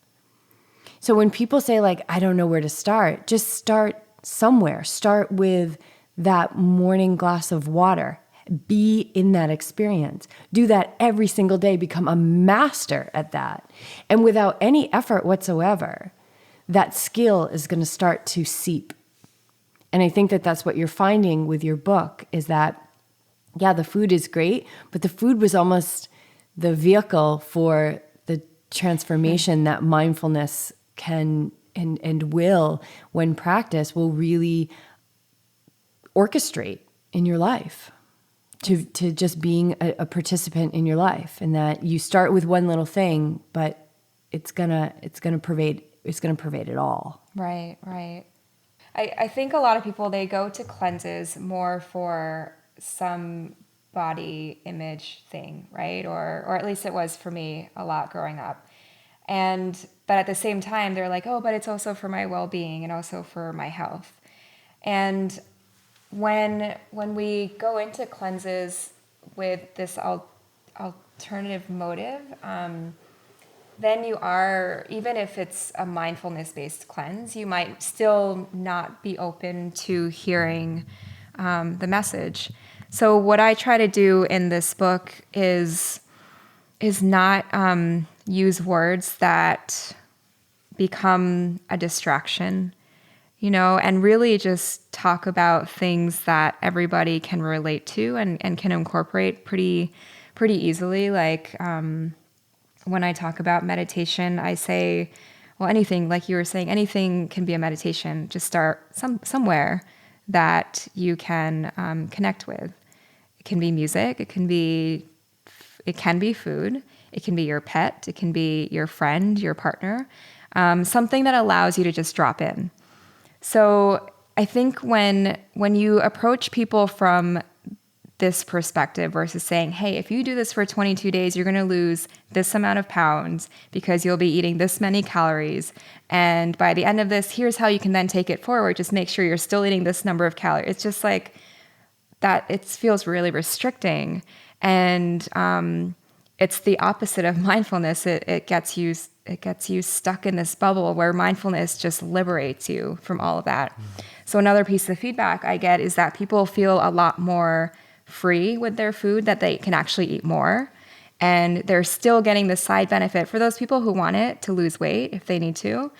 S3: So when people say like, I don't know where to start, just start somewhere. Start with that morning glass of water. Be in that experience. Do that every single day. Become a master at that. And without any effort whatsoever, that skill is going to start to seep. And I think that that's what you're finding with your book is that, yeah, the food is great, but the food was almost the vehicle for the transformation that mindfulness can and will, when practiced, will really orchestrate in your life to just being a participant in your life, and that you start with one little thing, but it's gonna pervade it all.
S1: Right. I think a lot of people, they go to cleanses more for some body image thing, right? Or at least it was for me a lot growing up. But at the same time, they're like, oh, but it's also for my well-being and also for my health. And when we go into cleanses with this alternative motive, then you are, even if it's a mindfulness-based cleanse, you might still not be open to hearing the message. So what I try to do in this book is not use words that become a distraction, and really just talk about things that everybody can relate to and can incorporate pretty easily. Like when I talk about meditation, I say, well, anything, like you were saying, anything can be a meditation. Just start somewhere that you can connect with. It can be music. It can be food. It can be your pet. It can be your friend, your partner. Something that allows you to just drop in. So I think when you approach people from this perspective versus saying, hey, if you do this for 22 days, you're going to lose this amount of pounds because you'll be eating this many calories. And by the end of this, here's how you can then take it forward. Just make sure you're still eating this number of calories. It's just like that. It feels really restricting. And it's the opposite of mindfulness. It gets you stuck in this bubble where mindfulness just liberates you from all of that. So another piece of feedback I get is that people feel a lot more free with their food, that they can actually eat more. And they're still getting the side benefit for those people who want it to lose weight if they need to.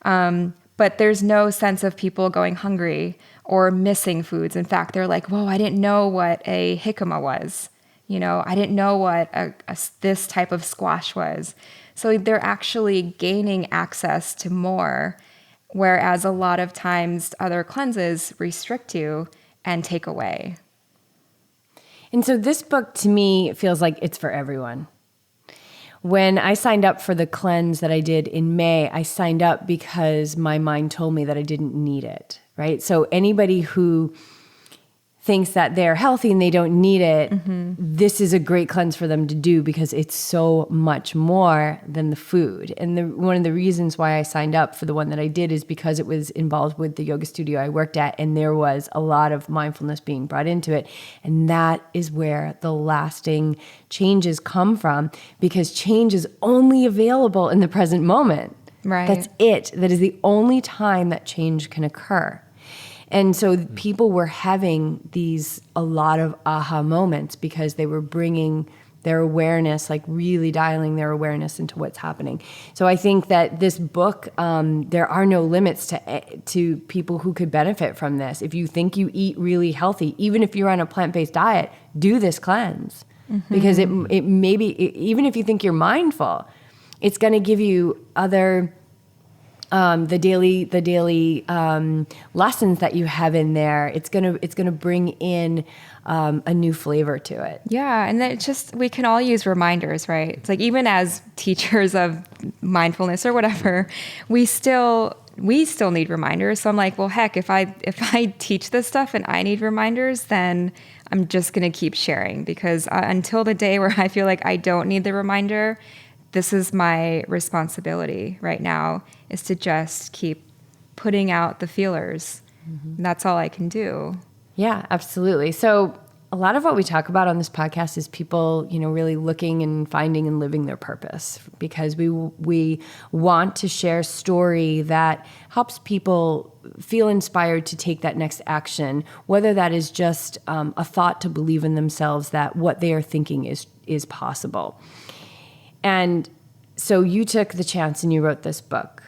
S1: But there's no sense of people going hungry or missing foods. In fact, they're like, whoa, I didn't know what a jicama was. I didn't know what this type of squash was. So they're actually gaining access to more, whereas a lot of times other cleanses restrict you and take away.
S3: And so this book to me feels like it's for everyone. When I signed up for the cleanse that I did in May, I signed up because my mind told me that I didn't need it, right? So anybody who thinks that they're healthy and they don't need it, this is a great cleanse for them to do because it's so much more than the food. And one of the reasons why I signed up for the one that I did is because it was involved with the yoga studio I worked at, and there was a lot of mindfulness being brought into it. And that is where the lasting changes come from, because change is only available in the present moment.
S1: Right.
S3: That's it. That is the only time that change can occur. And so people were having a lot of aha moments because they were bringing their awareness, like really dialing their awareness into what's happening. So I think that this book, there are no limits to people who could benefit from this. If you think you eat really healthy, even if you're on a plant-based diet, do this cleanse. Because it even if you think you're mindful, it's going to give you other the daily lessons that you have in there. It's gonna bring in a new flavor to it.
S1: Yeah, and we can all use reminders, right? It's like even as teachers of mindfulness or whatever, we still need reminders. So I'm like, well, heck, if I teach this stuff and I need reminders, then I'm just gonna keep sharing, because until the day where I feel like I don't need the reminder, this is my responsibility right now, is to just keep putting out the feelers. That's all I can do.
S3: Yeah, absolutely. So a lot of what we talk about on this podcast is people, really looking and finding and living their purpose, because we want to share a story that helps people feel inspired to take that next action, whether that is just a thought to believe in themselves that what they are thinking is possible. And so you took the chance and you wrote this book.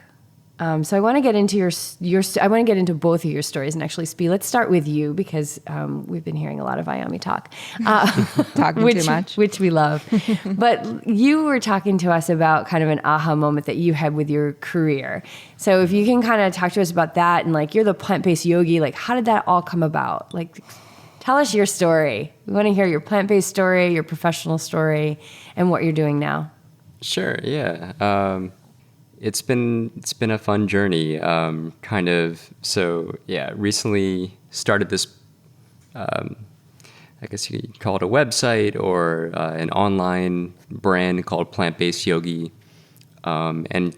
S3: So I want to get into I want to get into both of your stories. And actually, Spee, let's start with you, because we've been hearing a lot of Ayami talk.
S1: Talking too much.
S3: Which we love. But you were talking to us about kind of an aha moment that you had with your career. So if you can kind of talk to us about that, and like, you're the plant-based yogi, like how did that all come about? Like, tell us your story. We want to hear your plant-based story, your professional story, and what you're doing now.
S2: Sure. Yeah. It's been a fun journey. Recently started this, I guess you could call it a website or an online brand called Plant-Based Yogi. And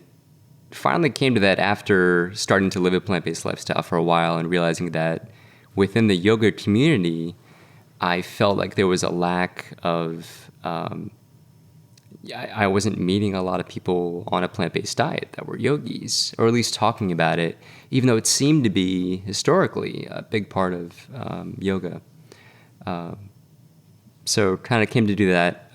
S2: finally came to that after starting to live a plant-based lifestyle for a while and realizing that within the yoga community, I felt like there was a lack of, I wasn't meeting a lot of people on a plant-based diet that were yogis, or at least talking about it, even though it seemed to be historically a big part of yoga. So kind of came to do that.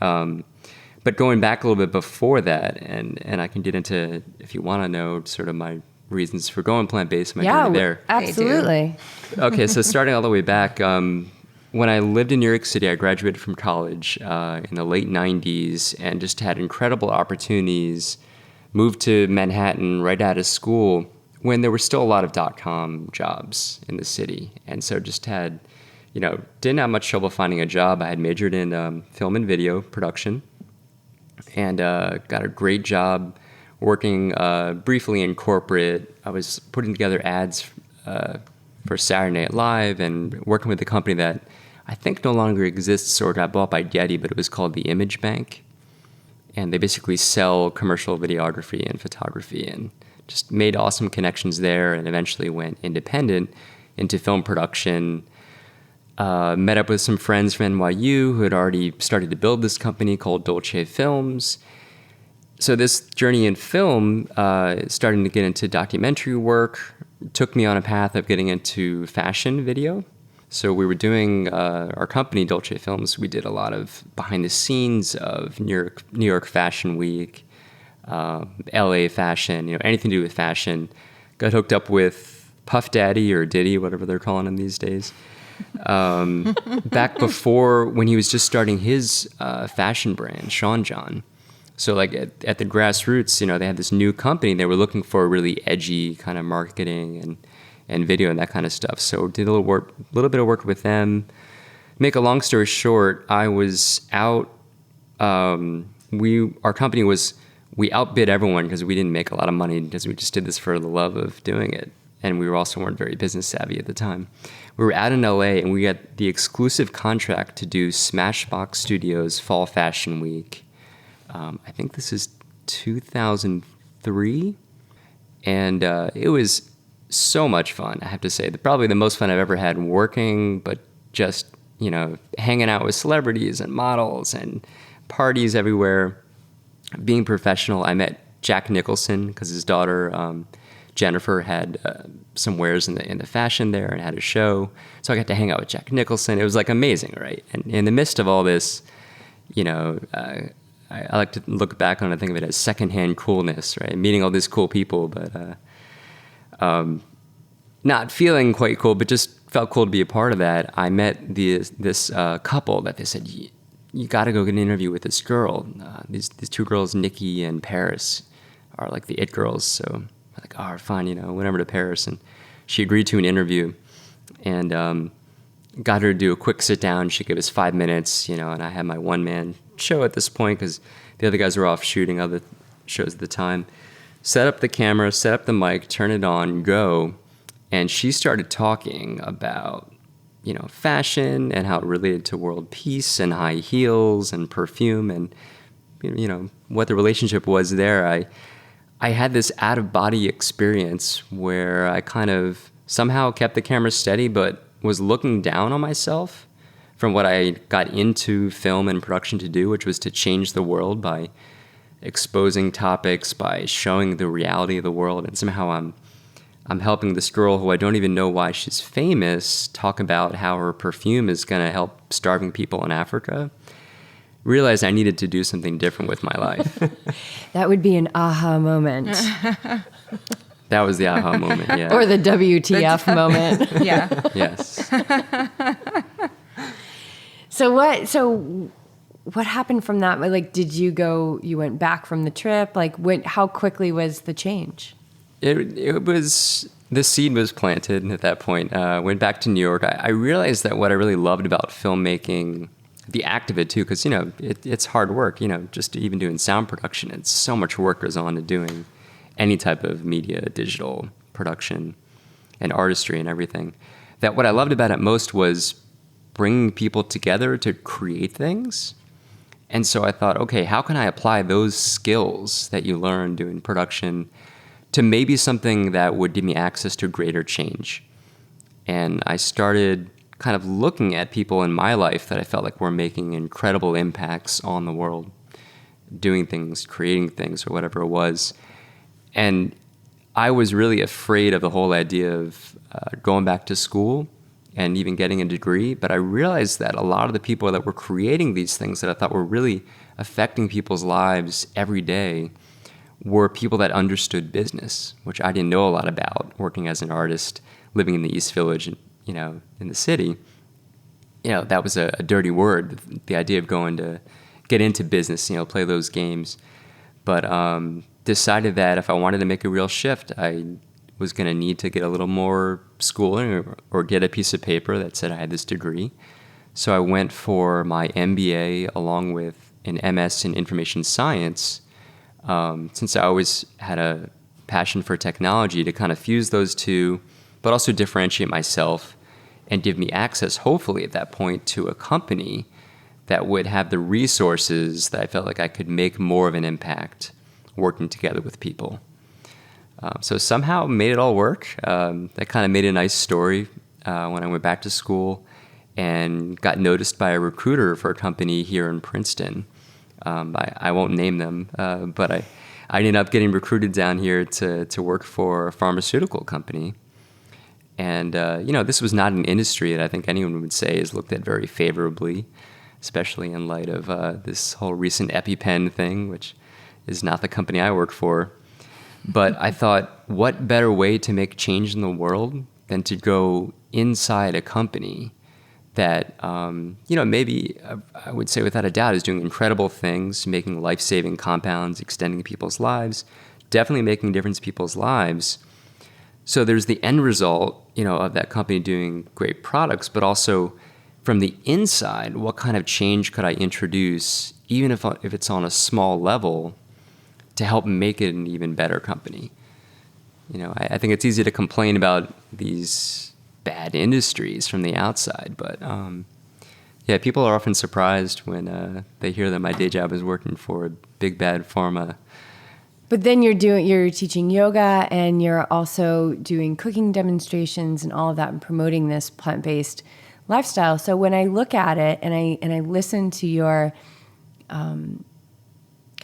S2: But going back a little bit before that, and I can get into, if you want to know, sort of my reasons for going plant-based, my journey there.
S3: Absolutely.
S2: Okay, so starting all the way back, when I lived in New York City, I graduated from college in the late 90s and just had incredible opportunities, moved to Manhattan right out of school when there were still a lot of .com jobs in the city. And so just had, didn't have much trouble finding a job. I had majored in film and video production and got a great job working briefly in corporate. I was putting together ads for Saturday Night Live and working with a company that I think no longer exists or got bought by Getty, but it was called the Image Bank. And they basically sell commercial videography and photography, and just made awesome connections there, and eventually went independent into film production. Met up with some friends from NYU who had already started to build this company called Dolce Films. So this journey in film, starting to get into documentary work, took me on a path of getting into fashion video. So we were doing our company, Dolce Films. We did a lot of behind the scenes of New York Fashion Week, LA fashion, anything to do with fashion. Got hooked up with Puff Daddy or Diddy, whatever they're calling him these days. Back before, when he was just starting his fashion brand, Sean John. So like at the grassroots, they had this new company. They were looking for really edgy kind of marketing and video and that kind of stuff. So did a little bit of work with them. Make a long story short, I was out. Our company we outbid everyone because we didn't make a lot of money because we just did this for the love of doing it. And we also weren't very business savvy at the time. We were out in LA and we got the exclusive contract to do Smashbox Studios Fall Fashion Week. I think this is 2003. And it was so much fun, I have to say. Probably the most fun I've ever had working, but just, hanging out with celebrities and models and parties everywhere, being professional. I met Jack Nicholson because his daughter, Jennifer, had some wares in the fashion there and had a show. So I got to hang out with Jack Nicholson. It was like amazing, right? And in the midst of all this, I like to look back on it and think of it as secondhand coolness, right? Meeting all these cool people, but not feeling quite cool, but just felt cool to be a part of that. I met this couple that they said, you got to go get an interview with this girl. These two girls, Nikki and Paris, are like the it girls. So I'm like, oh, fine, went over to Paris, and she agreed to an interview, and got her to do a quick sit down. She gave us 5 minutes, and I had my one-man show at this point because the other guys were off shooting other shows at the time. Set up the camera, set up the mic, turn it on, go. And she started talking about, fashion and how it related to world peace and high heels and perfume and, what the relationship was there. I had this out-of-body experience where I kind of somehow kept the camera steady but was looking down on myself from what I got into film and production to do, which was to change the world by exposing topics, by showing the reality of the world. And somehow I'm helping this girl who I don't even know why she's famous talk about how her perfume is going to help starving people in Africa. Realized I needed to do something different with my life.
S3: That would be an aha moment.
S2: That was the aha moment, yeah.
S3: Or the WTF moment.
S1: Yeah.
S2: Yes.
S3: So what happened from that? Like, you went back from the trip? Like, how quickly was the change?
S2: It was, the seed was planted at that point. Went back to New York. I realized that what I really loved about filmmaking, the act of it too, because, it's hard work, just even doing sound production. It's so much work goes on to doing any type of media, digital production and artistry and everything. That what I loved about it most was bringing people together to create things. And so I thought, okay, how can I apply those skills that you learn doing production to maybe something that would give me access to greater change? And I started kind of looking at people in my life that I felt like were making incredible impacts on the world, doing things, creating things, or whatever it was. And I was really afraid of the whole idea of going back to school and even getting a degree. But I realized that a lot of the people that were creating these things that I thought were really affecting people's lives every day were people that understood business, which I didn't know a lot about working as an artist, living in the East Village, you know, in the city. You know, that was a dirty word, the idea of going to get into business, you know, play those games. But decided that if I wanted to make a real shift, I was going to need to get a little more schooling or get a piece of paper that said I had this degree. So I went for my MBA along with an MS in information science, since I always had a passion for technology, to kind of fuse those two, but also differentiate myself and give me access, hopefully at that point, to a company that would have the resources that I felt like I could make more of an impact working together with people. So somehow made it all work. That kind of made a nice story when I went back to school and got noticed by a recruiter for a company here in Princeton. I won't name them, but I ended up getting recruited down here to work for a pharmaceutical company. And, you know, this was not an industry that I think anyone would say is looked at very favorably, especially in light of this whole recent EpiPen thing, which is not the company I work for. But I thought, what better way to make change in the world than to go inside a company that, you know, maybe I would say without a doubt is doing incredible things, making life-saving compounds, extending people's lives, definitely making a difference in people's lives. So there's the end result, you know, of that company doing great products, but also from the inside, what kind of change could I introduce, even if it's on a small level, to help make it an even better company? You know, I think it's easy to complain about these bad industries from the outside, but yeah, people are often surprised when they hear that my day job is working for a big bad pharma.
S3: But then you're teaching yoga, and you're also doing cooking demonstrations and all of that, and promoting this plant-based lifestyle. So when I look at it and I listen to your kind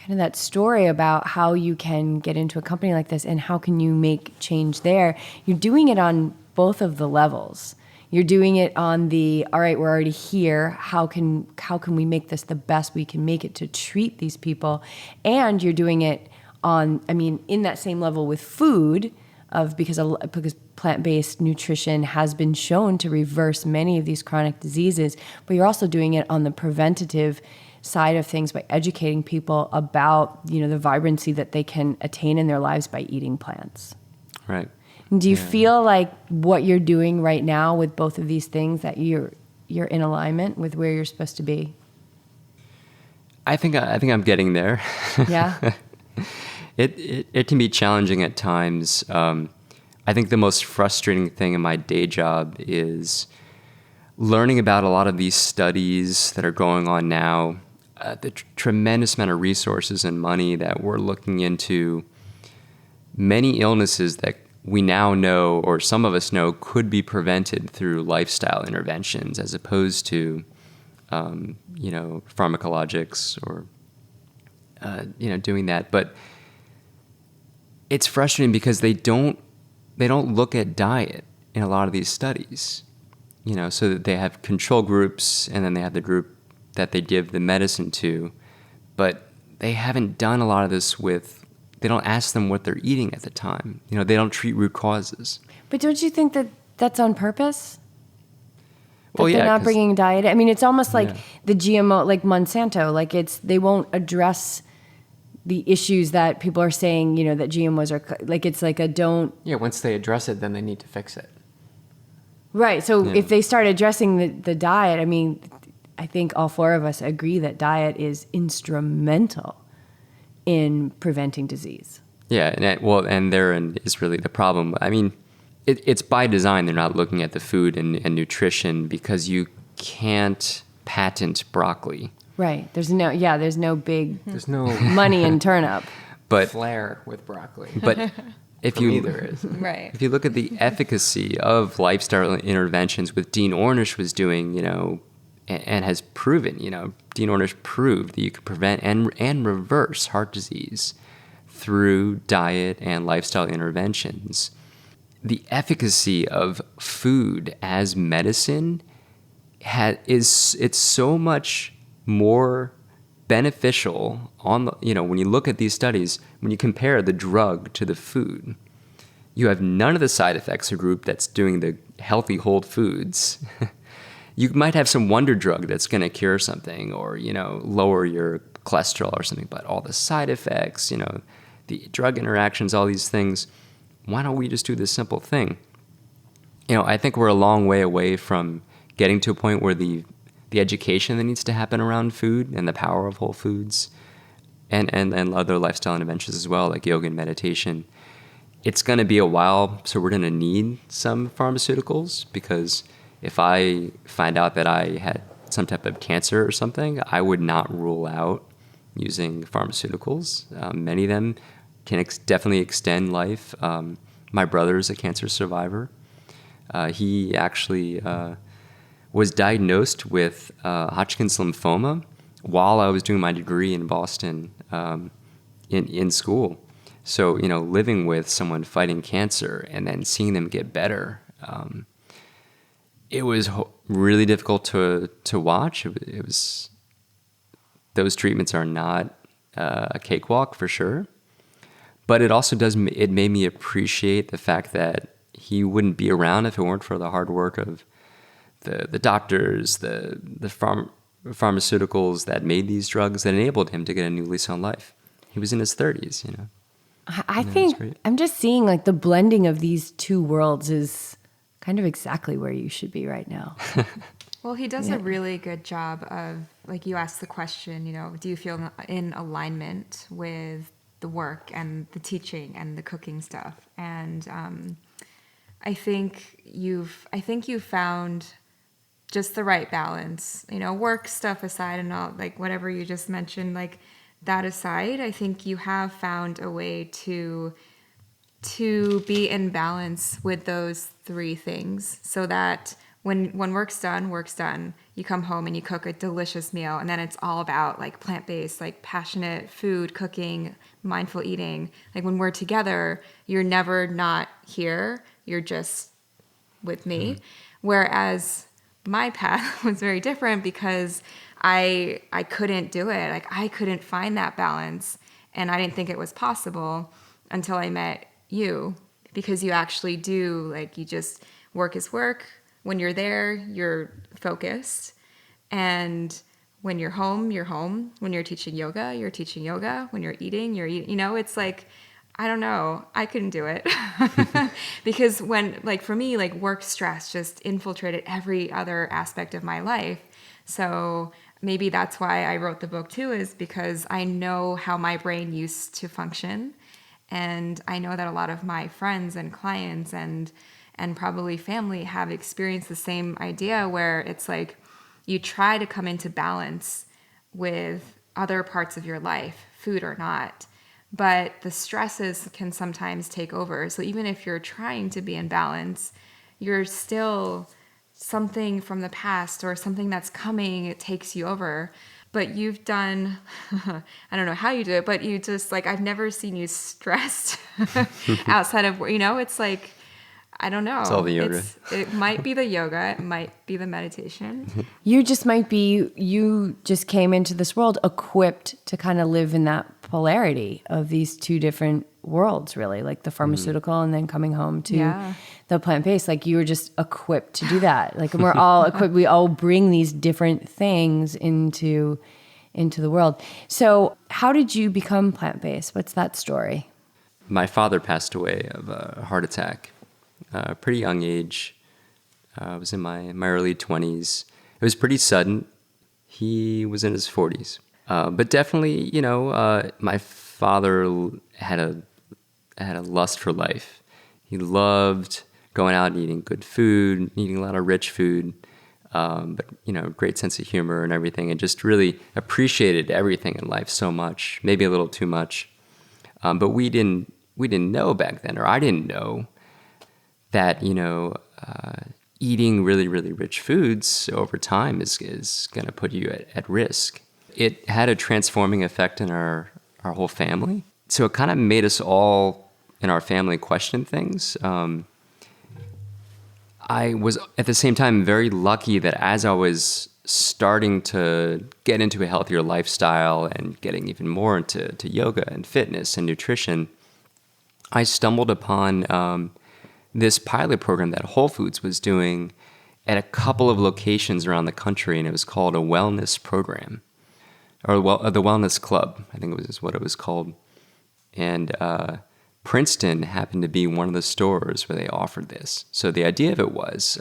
S3: of that story about how you can get into a company like this and how can you make change there, you're doing it on both of the levels. You're doing it on the, all right, we're already here. How can we make this the best we can make it to treat these people? And you're doing it on, I mean, in that same level with food, because plant-based nutrition has been shown to reverse many of these chronic diseases, but you're also doing it on the preventative side of things by educating people about, you know, the vibrancy that they can attain in their lives by eating plants.
S2: Right.
S3: Do you feel like what you're doing right now with both of these things, that you're in alignment with where you're supposed to be?
S2: I think I'm getting there.
S3: Yeah.
S2: It can be challenging at times. I think the most frustrating thing in my day job is learning about a lot of these studies that are going on now, the tremendous amount of resources and money that we're looking into many illnesses that we now know, or some of us know, could be prevented through lifestyle interventions as opposed to, you know, pharmacologics or, you know, doing that. But it's frustrating because they don't look at diet in a lot of these studies, you know, so that they have control groups and then they have the group that they give the medicine to, but they haven't done a lot of this they don't ask them what they're eating at the time. You know, they don't treat root causes.
S3: But don't you think that that's on purpose?
S2: Well, yeah,
S3: they're not bringing diet. I mean, it's almost like
S2: Yeah.
S3: the GMO, like Monsanto, like they won't address the issues that people are saying, you know, that GMOs are, like, it's like a don't.
S4: Yeah, once they address it, then they need to fix it.
S3: Right. So
S2: Yeah.
S3: if they start addressing the diet, I mean, I think all four of us agree that diet is instrumental in preventing disease.
S2: Yeah, and therein is really the problem. I mean, it's by design they're not looking at the food and nutrition because you can't patent broccoli.
S3: Right. There's no big
S4: There's no
S3: money in turnip.
S2: But
S4: flair with broccoli.
S2: but if
S4: For me, there is.
S1: Right.
S2: if you look at the efficacy of lifestyle interventions with Dean Ornish was doing, and has proven, Dean Ornish proved that you could prevent and reverse heart disease through diet and lifestyle interventions. The efficacy of food as medicine it's so much more beneficial when you look at these studies, when you compare the drug to the food, you have none of the side effects of a group that's doing the healthy whole foods. You might have some wonder drug that's going to cure something or, lower your cholesterol or something, but all the side effects, the drug interactions, all these things, why don't we just do this simple thing? I think we're a long way away from getting to a point where the education that needs to happen around food and the power of whole foods and other lifestyle interventions as well, like yoga and meditation. It's going to be a while, so we're going to need some pharmaceuticals, because if I find out that I had some type of cancer or something, I would not rule out using pharmaceuticals. Many of them can definitely extend life. My brother is a cancer survivor. He actually was diagnosed with Hodgkin's lymphoma while I was doing my degree in Boston in school. So, living with someone fighting cancer and then seeing them get better, it was really difficult to watch. It was those treatments are not a cakewalk for sure, but it also it made me appreciate the fact that he wouldn't be around if it weren't for the hard work of the doctors, the pharmaceuticals that made these drugs that enabled him to get a new lease on life. He was in his 30s,
S3: I think I'm just seeing like the blending of these two worlds is kind of exactly where you should be right now.
S1: Well, he does a really good job of, like, you asked the question, do you feel in alignment with the work and the teaching and the cooking stuff? And I think you've found just the right balance, work stuff aside and all, like whatever you just mentioned, like that aside, I think you have found a way to be in balance with those three things, so that when work's done, you come home and you cook a delicious meal, and then it's all about like plant-based, like passionate food, cooking, mindful eating. Like when we're together, you're never not here, you're just with me. Mm-hmm. Whereas my path was very different, because I couldn't do it. Like I couldn't find that balance, and I didn't think it was possible until I met you, because you actually do, like, you just, work is work. When you're there, you're focused. And when you're home, you're home. When you're teaching yoga, you're teaching yoga. When you're eating, you're eating. It's like, I don't know. I couldn't do it. Because when, like, for me, like, work stress just infiltrated every other aspect of my life. So maybe that's why I wrote the book too, is because I know how my brain used to function. And I know that a lot of my friends and clients and probably family have experienced the same idea, where it's like you try to come into balance with other parts of your life, food or not, but the stresses can sometimes take over. So even if you're trying to be in balance, you're still, something from the past or something that's coming, it takes you over. But you've done, I don't know how you do it, but you just, like, I've never seen you stressed outside of, it's like, I don't know.
S2: It's all the yoga.
S1: It might be the yoga. It might be the meditation.
S3: You just came into this world equipped to kind of live in that polarity of these two different worlds, really, like the pharmaceutical and then coming home to the plant-based. Like, you were just equipped to do that. Like, and we're all equipped. We all bring these different things into the world. So how did you become plant-based? What's that story?
S2: My father passed away of a heart attack. Pretty young age. I was in my early 20s. It was pretty sudden. He was in his 40s. But definitely, my father had a lust for life. He loved going out and eating good food, eating a lot of rich food, but, great sense of humor and everything, and just really appreciated everything in life so much, maybe a little too much. But we didn't we didn't know back then, or I didn't know that, eating really, really rich foods over time is going to put you at risk. It had a transforming effect in our whole family. So it kind of made us all in our family question things. I was at the same time very lucky that as I was starting to get into a healthier lifestyle and getting even more into yoga and fitness and nutrition, I stumbled upon this pilot program that Whole Foods was doing at a couple of locations around the country, and it was called a wellness program, or the Wellness Club, I think it was what it was called. And Princeton happened to be one of the stores where they offered this. So the idea of it was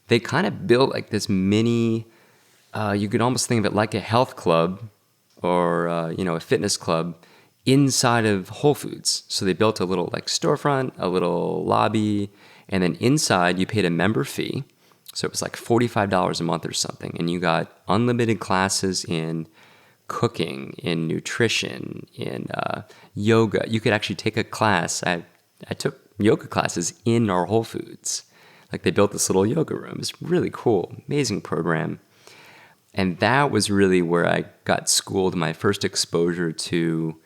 S2: they kind of built like this mini, you could almost think of it like a health club or a fitness club inside of Whole Foods. So they built a little like storefront, a little lobby, and then inside you paid a member fee. So it was like $45 a month or something. And you got unlimited classes in cooking, in nutrition, in yoga. You could actually take a class. I took yoga classes in our Whole Foods. Like they built this little yoga room. It's really cool, amazing program. And that was really where I got schooled, my first exposure to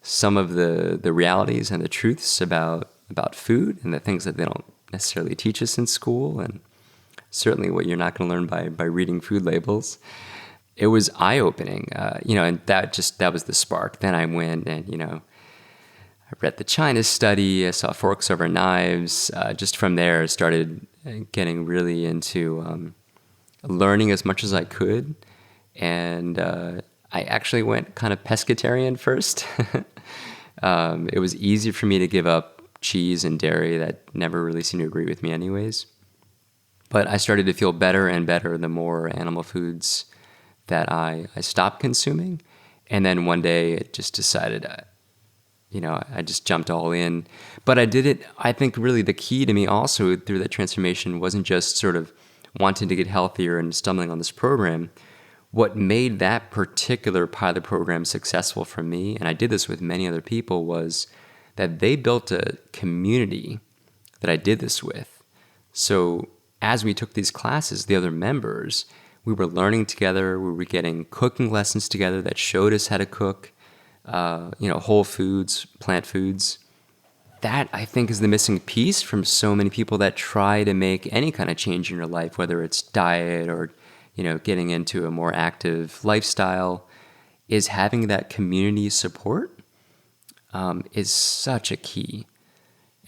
S2: some of the realities and the truths about food and the things that they don't necessarily teach us in school, and certainly what you're not going to learn by reading food labels. It was eye-opening, and that was the spark. Then I went and, I read the China study, I saw Forks Over Knives. Just from there, I started getting really into learning as much as I could. And I actually went kind of pescatarian first. It was easy for me to give up cheese and dairy. That never really seemed to agree with me anyways. But I started to feel better and better the more animal foods that I stopped consuming. And then one day it just decided, I just jumped all in. But I did it, I think really the key to me also through that transformation wasn't just sort of wanting to get healthier and stumbling on this program. What made that particular pilot program successful for me, and I did this with many other people, was that they built a community that I did this with. So as we took these classes, the other members, we were learning together. We were getting cooking lessons together that showed us how to cook, whole foods, plant foods. That, I think, is the missing piece from so many people that try to make any kind of change in your life, whether it's diet or, getting into a more active lifestyle, is having that community support is such a key.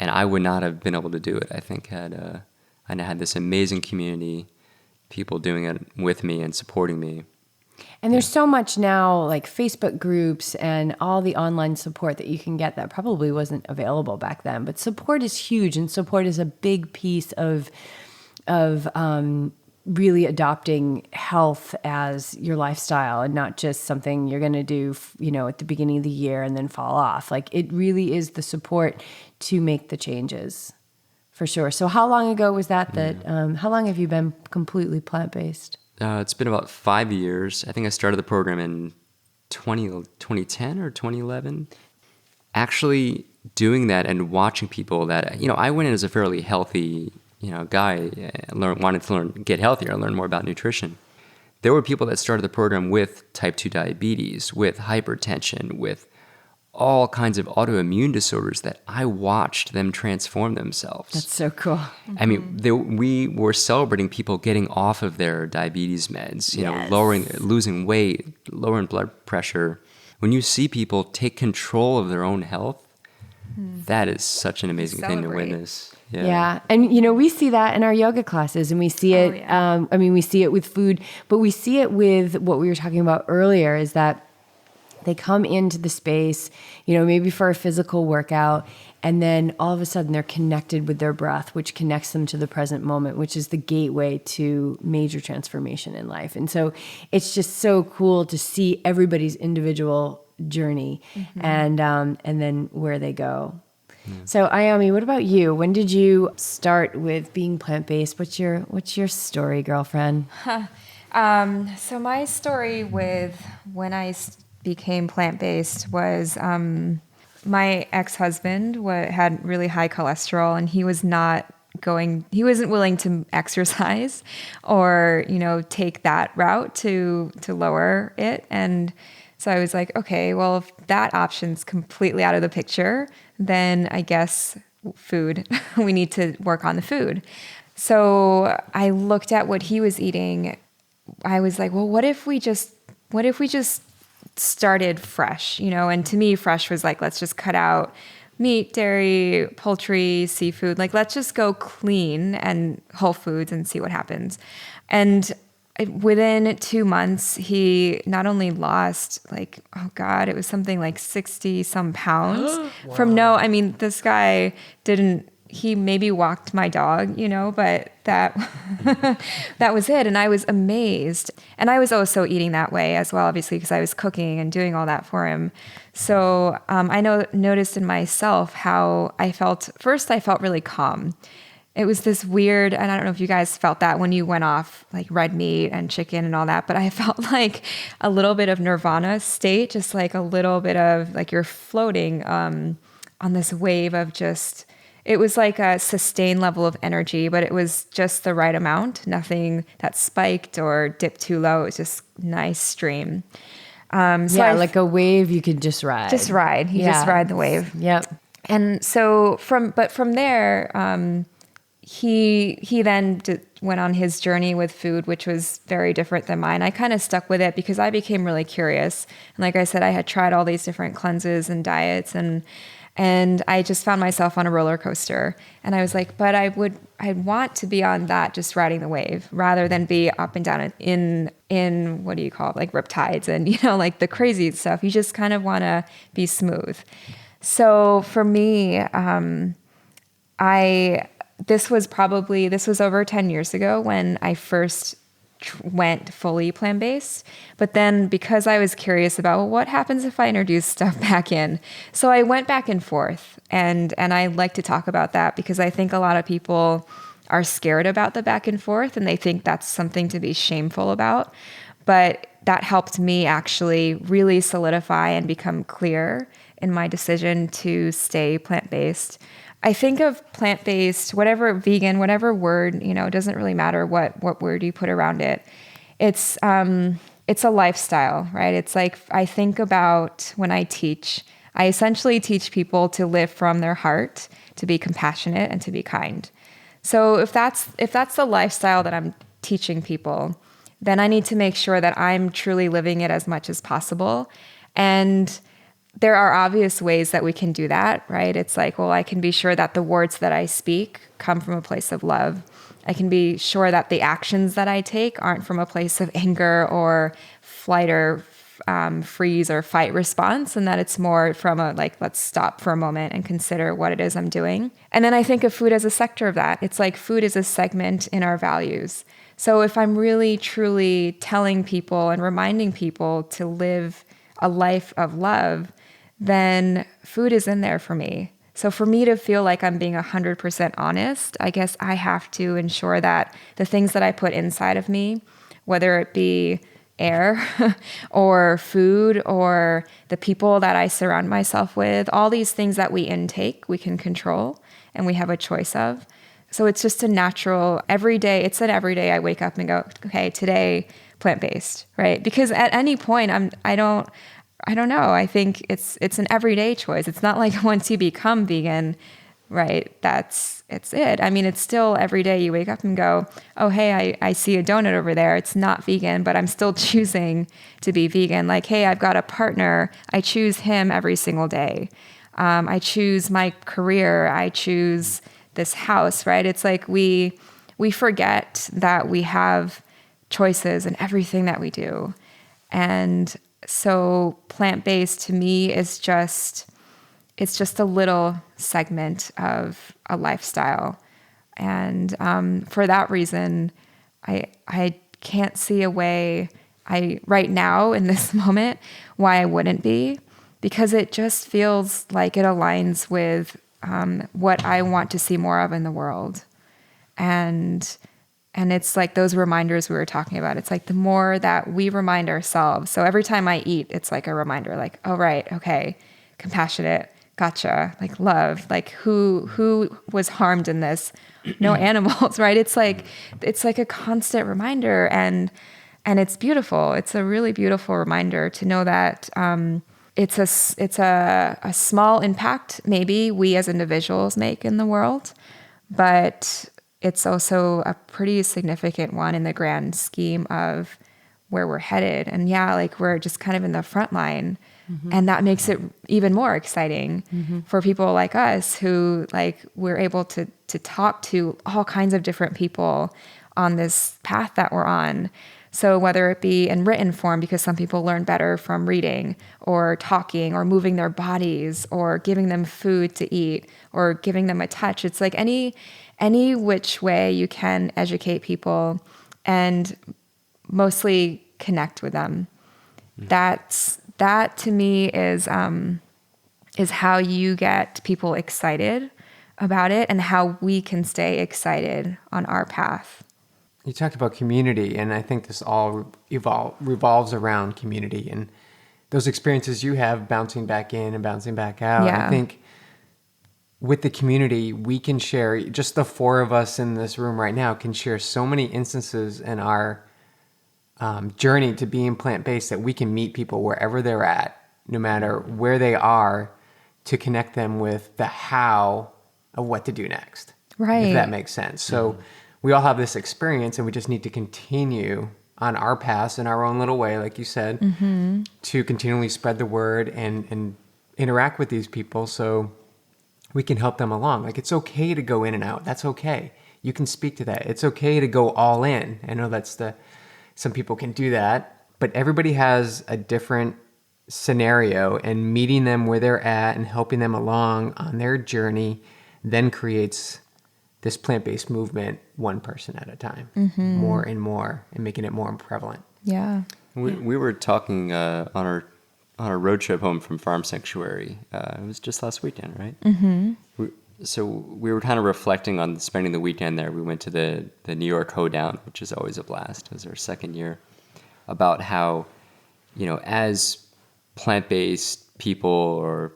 S2: And I would not have been able to do it, I think, had I had this amazing community, people doing it with me and supporting me.
S3: And there's so much now, like Facebook groups and all the online support that you can get that probably wasn't available back then. But support is huge, and support is a big piece of really adopting health as your lifestyle and not just something you're going to do, at the beginning of the year and then fall off. Like it really is the support to make the changes, for sure. So how long ago was that? How long have you been completely plant-based?
S2: It's been about 5 years. I think I started the program in 2010 or 2011. Actually doing that and watching people that, I went in as a fairly healthy, guy, wanted to get healthier and learn more about nutrition. There were people that started the program with type 2 diabetes, with hypertension, with all kinds of autoimmune disorders that I watched them transform themselves.
S3: That's so cool. Mm-hmm.
S2: I mean, we were celebrating people getting off of their diabetes meds,
S3: Yes.
S2: Losing weight, lowering blood pressure. When you see people take control of their own health, that is such an amazing thing to witness.
S3: Yeah. And, we see that in our yoga classes, and we see it, we see it with food, but we see it with what we were talking about earlier, is that they come into the space, maybe for a physical workout, and then all of a sudden they're connected with their breath, which connects them to the present moment, which is the gateway to major transformation in life. And so it's just so cool to see everybody's individual journey and then where they go. So Ayami, what about you? When did you start with being plant-based? What's your story, girlfriend?
S1: So my story with when I became plant-based was my ex-husband had really high cholesterol, and he wasn't willing to exercise or, take that route to lower it. And so I was like, okay, well, if that option's completely out of the picture, then I guess food, we need to work on the food. So I looked at what he was eating. I was like, well, what if we just started fresh, and to me, fresh was like, let's just cut out meat, dairy, poultry, seafood. Like, let's just go clean and whole foods and see what happens. And within 2 months, he not only lost it was something like 60 some pounds Wow. This guy he maybe walked my dog, but that was it. And I was amazed. And I was also eating that way as well, obviously, because I was cooking and doing all that for him. So I noticed in myself how I felt. First, I felt really calm. It was this weird, and I don't know if you guys felt that when you went off like red meat and chicken and all that, but I felt like a little bit of nirvana state, just like a little bit of like you're floating on this wave of just, it was like a sustained level of energy, but it was just the right amount, nothing that spiked or dipped too low. It was just nice stream.
S3: Like a wave you could just ride.
S1: Just ride. You just ride the wave.
S3: Yep.
S1: And so from there, he then went on his journey with food, which was very different than mine. I kind of stuck with it because I became really curious. And like I said, I had tried all these different cleanses and diets, and I just found myself on a roller coaster. And I was like, but I'd want to be on that, just riding the wave, rather than be up and down in what do you call it, like riptides and, like the crazy stuff. You just kind of want to be smooth. So for me, this was over 10 years ago when I first went fully plant-based. But then because I was curious about, well, what happens if I introduce stuff back in? So I went back and forth, and I like to talk about that because I think a lot of people are scared about the back and forth, and they think that's something to be shameful about. But that helped me actually really solidify and become clear in my decision to stay plant-based. I think of plant-based, whatever, vegan, whatever word, it doesn't really matter what word you put around it. It's a lifestyle, right? It's like, I think about when I teach, I essentially teach people to live from their heart, to be compassionate and to be kind. So if that's the lifestyle that I'm teaching people, then I need to make sure that I'm truly living it as much as possible. And there are obvious ways that we can do that, right? It's like, well, I can be sure that the words that I speak come from a place of love. I can be sure that the actions that I take aren't from a place of anger or flight or freeze or fight response, and that it's more from a like, let's stop for a moment and consider what it is I'm doing. And then I think of food as a sector of that. It's like food is a segment in our values. So if I'm really, truly telling people and reminding people to live a life of love, then food is in there for me. So for me to feel like I'm being 100% honest, I guess I have to ensure that the things that I put inside of me, whether it be air or food or the people that I surround myself with, all these things that we intake, we can control and we have a choice of. So it's just a natural everyday I wake up and go, okay, today plant-based, right? Because at any point I don't know. I think it's an everyday choice. It's not like once you become vegan, right, it's it. It's still every day you wake up and go, oh, hey, I see a donut over there. It's not vegan, but I'm still choosing to be vegan. Like, hey, I've got a partner. I choose him every single day. I choose my career. I choose this house, right? It's like we forget that we have choices in everything that we do. And so plant-based to me is just a little segment of a lifestyle. And for that reason, I can't see a way right now in this moment why I wouldn't be, because it just feels like it aligns with what I want to see more of in the world. And it's like those reminders we were talking about. It's like the more that we remind ourselves. So every time I eat, it's like a reminder, like, oh, right, okay, compassionate, gotcha, like love, like who was harmed in this? No animals, right? It's like a constant reminder, and it's beautiful. It's a really beautiful reminder to know that it's a small impact maybe we as individuals make in the world, but it's also a pretty significant one in the grand scheme of where we're headed. And yeah, like we're just kind of in the front line. And that makes it even more exciting for people like us who like we're able to talk to all kinds of different people on this path that we're on. So whether it be in written form, because some people learn better from reading or talking or moving their bodies or giving them food to eat or giving them a touch, it's like any which way you can educate people and mostly connect with them. That to me is how you get people excited about it and how we can stay excited on our path.
S4: You talked about community, and I think this all revolves around community and those experiences you have bouncing back in and bouncing back out.
S1: Yeah.
S4: I think with the community, we can share, just the four of us in this room right now can share so many instances in our journey to being plant-based that we can meet people wherever they're at, no matter where they are, to connect them with the how of what to do next.
S1: Right.
S4: If that makes sense. So we all have this experience, and we just need to continue on our paths in our own little way, like you said, to continually spread the word and interact with these people so we can help them along. Like, it's okay to go in and out. That's okay. You can speak to that. It's okay to go all in. I know some people can do that, but everybody has a different scenario, and meeting them where they're at and helping them along on their journey then creates this plant-based movement one person at a time, more and more, and making it more prevalent.
S1: Yeah.
S2: We were talking on our road trip home from Farm Sanctuary. It was just last weekend, right? So we were kind of reflecting on spending the weekend there. We went to the New York Hoedown, which is always a blast. It was our second year. About how, as plant-based people or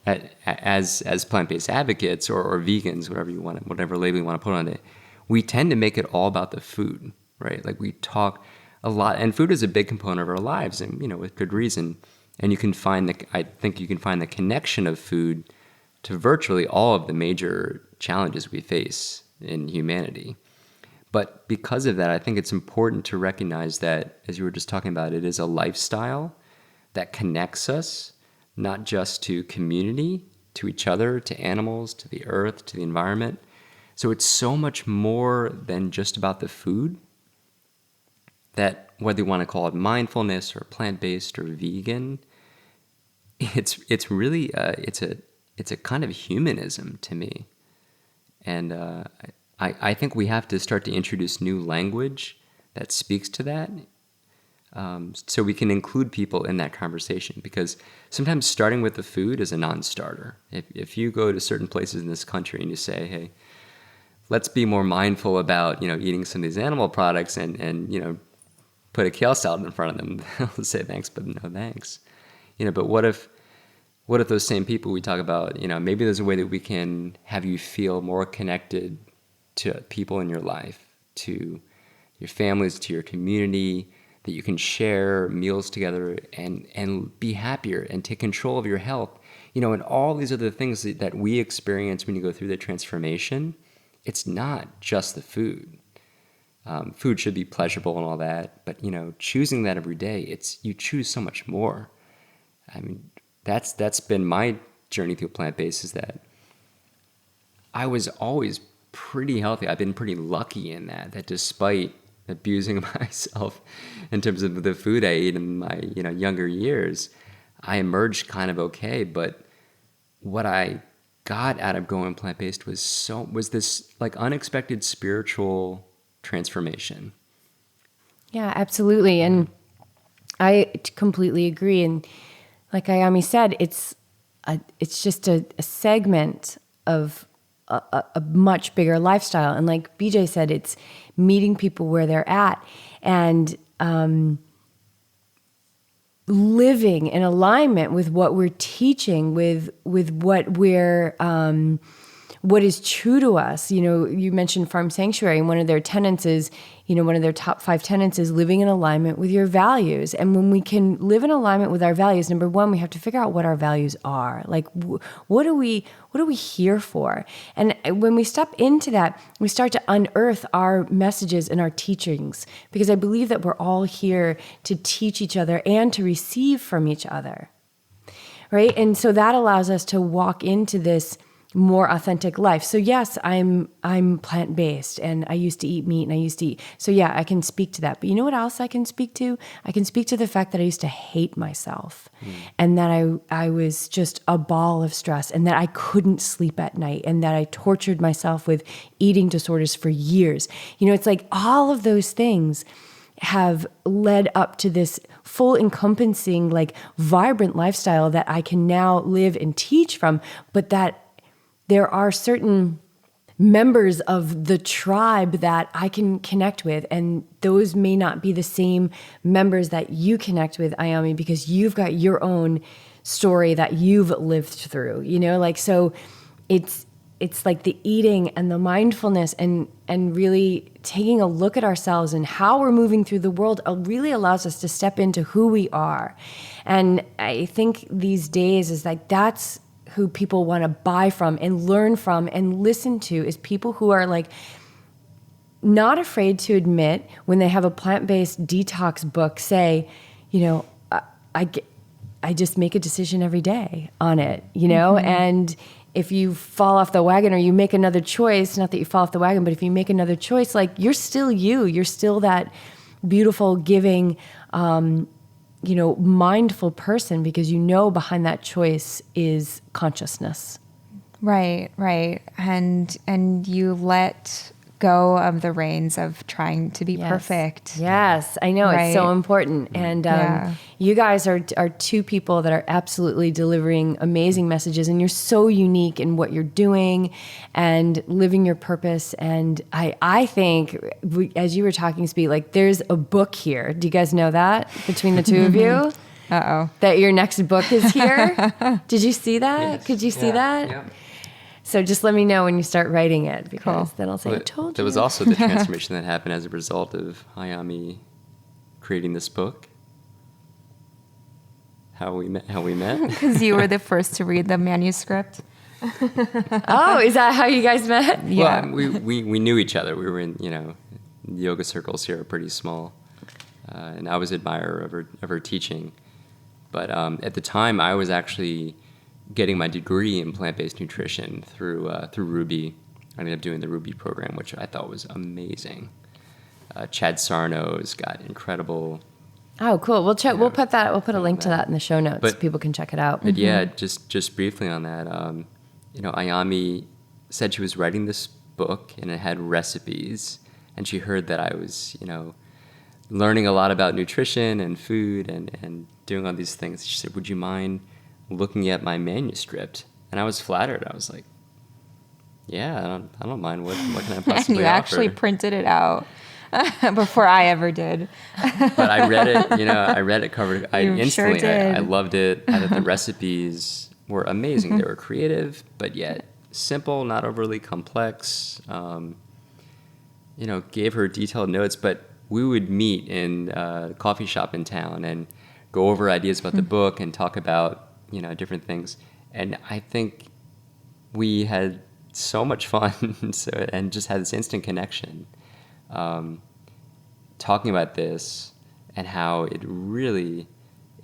S2: as plant-based advocates or vegans, whatever label you want to put on it, we tend to make it all about the food, right? Like we talk a lot, and food is a big component of our lives, and with good reason. And I think you can find the connection of food to virtually all of the major challenges we face in humanity. But because of that, I think it's important to recognize that, as you were just talking about, it is a lifestyle that connects us, not just to community, to each other, to animals, to the earth, to the environment. So it's so much more than just about the food, that whether you want to call it mindfulness or plant-based or vegan, it's really it's a kind of humanism to me. And I think we have to start to introduce new language that speaks to that, so we can include people in that conversation. Because sometimes starting with the food is a non-starter. If you go to certain places in this country and you say, hey, let's be more mindful about eating some of these animal products, and put a kale salad in front of them, they'll say thanks, but no thanks. But what if those same people we talk about, maybe there's a way that we can have you feel more connected to people in your life, to your families, to your community, that you can share meals together and be happier and take control of your health, and all these other things that we experience when you go through the transformation. It's not just the food. Food should be pleasurable and all that, but choosing that every day, you choose so much more. I mean, that's been my journey through plant-based, is that I was always pretty healthy. I've been pretty lucky in that despite abusing myself in terms of the food I ate in my younger years, I emerged kind of okay. But what I got out of going plant-based was this like unexpected spiritual transformation.
S3: Yeah, absolutely. And I completely agree. And like Ayami said, it's just a segment of a much bigger lifestyle. And like BJ said, it's meeting people where they're at. And living in alignment with what we're teaching, with what is true to us. You know, you mentioned Farm Sanctuary, and one of their tenets is, you know, one of their top 5 tenets is living in alignment with your values. And when we can live in alignment with our values, number one, we have to figure out what our values are. Like, what are we here for? And when we step into that, we start to unearth our messages and our teachings, because I believe that we're all here to teach each other and to receive from each other, right? And so that allows us to walk into this more authentic life. So yes, I'm plant-based, and I used to eat meat, and I used to eat. So yeah, I can speak to that. But you know what else I can speak to? I can speak to the fact that I used to hate myself, and that I was just a ball of stress, and that I couldn't sleep at night, and that I tortured myself with eating disorders for years. You know, it's like all of those things have led up to this full encompassing, like, vibrant lifestyle that I can now live and teach from, but that there are certain members of the tribe that I can connect with, and those may not be the same members that you connect with, Ayami, because you've got your own story that you've lived through, you know, like, so it's like the eating and the mindfulness and really taking a look at ourselves and how we're moving through the world really allows us to step into who we are. And I think these days is like, that's who people want to buy from and learn from and listen to, is people who are like not afraid to admit when they have a plant-based detox book, say, you know, I just make a decision every day on it, you know? And if you fall off the wagon or you make another choice, not that you fall off the wagon, but if you make another choice, like, you're still you're still that beautiful, giving, you know, mindful person, because you know behind that choice is consciousness.
S1: Right. And you let go of the reins of trying to be perfect.
S3: Yes, I know.
S1: Right.
S3: It's so important. And you guys are 2 people that are absolutely delivering amazing messages, and you're so unique in what you're doing and living your purpose. And I think, as you were talking, Speed, like, there's a book here. Do you guys know that, between the 2 of you?
S1: Uh-oh.
S3: That your next book is here? Did you see that?
S2: Yes.
S3: Could you see that?
S2: Yeah.
S3: So just let me know when you start writing it, because then I'll say,
S2: Well,
S3: I told you.
S2: there was also the transformation that happened as a result of Ayami creating this book. How we met.
S1: Because you were the first to read the manuscript.
S3: Oh, is that how you guys met?
S1: Yeah.
S2: Well, we knew each other. We were in, you know, yoga circles here are pretty small, and I was an admirer of her teaching. But at the time, I was actually getting my degree in plant-based nutrition through Ruby. I ended up doing the Ruby program, which I thought was amazing. Chad Sarno's got incredible.
S3: Oh, cool. We'll check. We'll put a link to that in the show notes, so people can check it out.
S2: But yeah, just briefly on that, you know, Ayami said she was writing this book and it had recipes, and she heard that I was, you know, learning a lot about nutrition and food and doing all these things. She said, "Would you mind looking at my manuscript?" And I was flattered. I was like, "Yeah, I don't mind. What can I possibly
S1: And you actually
S2: offer?"
S1: printed it out before I ever did.
S2: But I read it. You know, I read it cover. I
S1: You
S2: instantly,
S1: sure did.
S2: I loved it. I thought the recipes were amazing. They were creative, but yet simple, not overly complex. You know, gave her detailed notes, but we would meet in a coffee shop in town and go over ideas about the book and talk about, you know, different things. And I think we had so much fun and just had this instant connection talking about this and how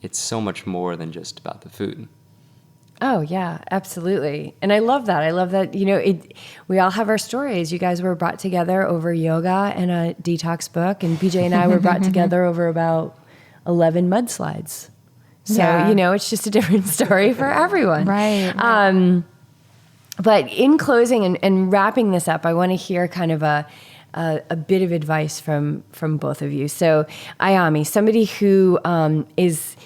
S2: it's so much more than just about the food.
S3: Oh yeah, absolutely. And I love that. You know, we all have our stories. You guys were brought together over yoga and a detox book, and BJ and I were brought together over about 11 mudslides. So, you know, it's just a different story for everyone.
S1: Right.
S3: But in closing and wrapping this up, I want to hear kind of a bit of advice from both of you. So, Ayami, somebody who is,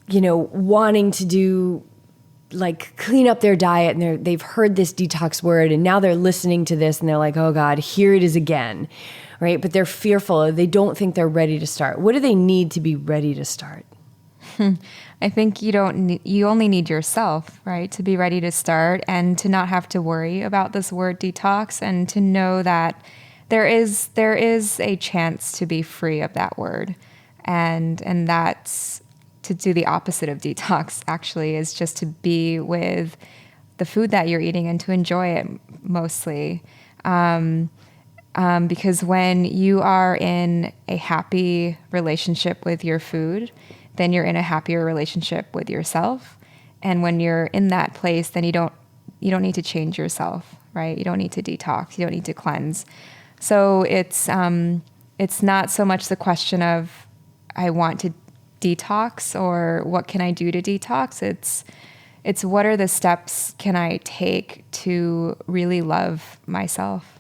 S3: you know, wanting to do, like, clean up their diet, and they've heard this detox word, and now they're listening to this and they're like, oh God, here it is again, right? But they're fearful. They don't think they're ready to start. What do they need to be ready to start?
S1: I think you only need yourself, right, to be ready to start and to not have to worry about this word detox, and to know that there is a chance to be free of that word. And that's to do the opposite of detox, actually, is just to be with the food that you're eating and to enjoy it mostly. Because when you are in a happy relationship with your food, then you're in a happier relationship with yourself. And when you're in that place, then you don't need to change yourself, right? You don't need to detox. You don't need to cleanse. So it's not so much the question of I want to detox or what can I do to detox. It's what are the steps can I take to really love myself.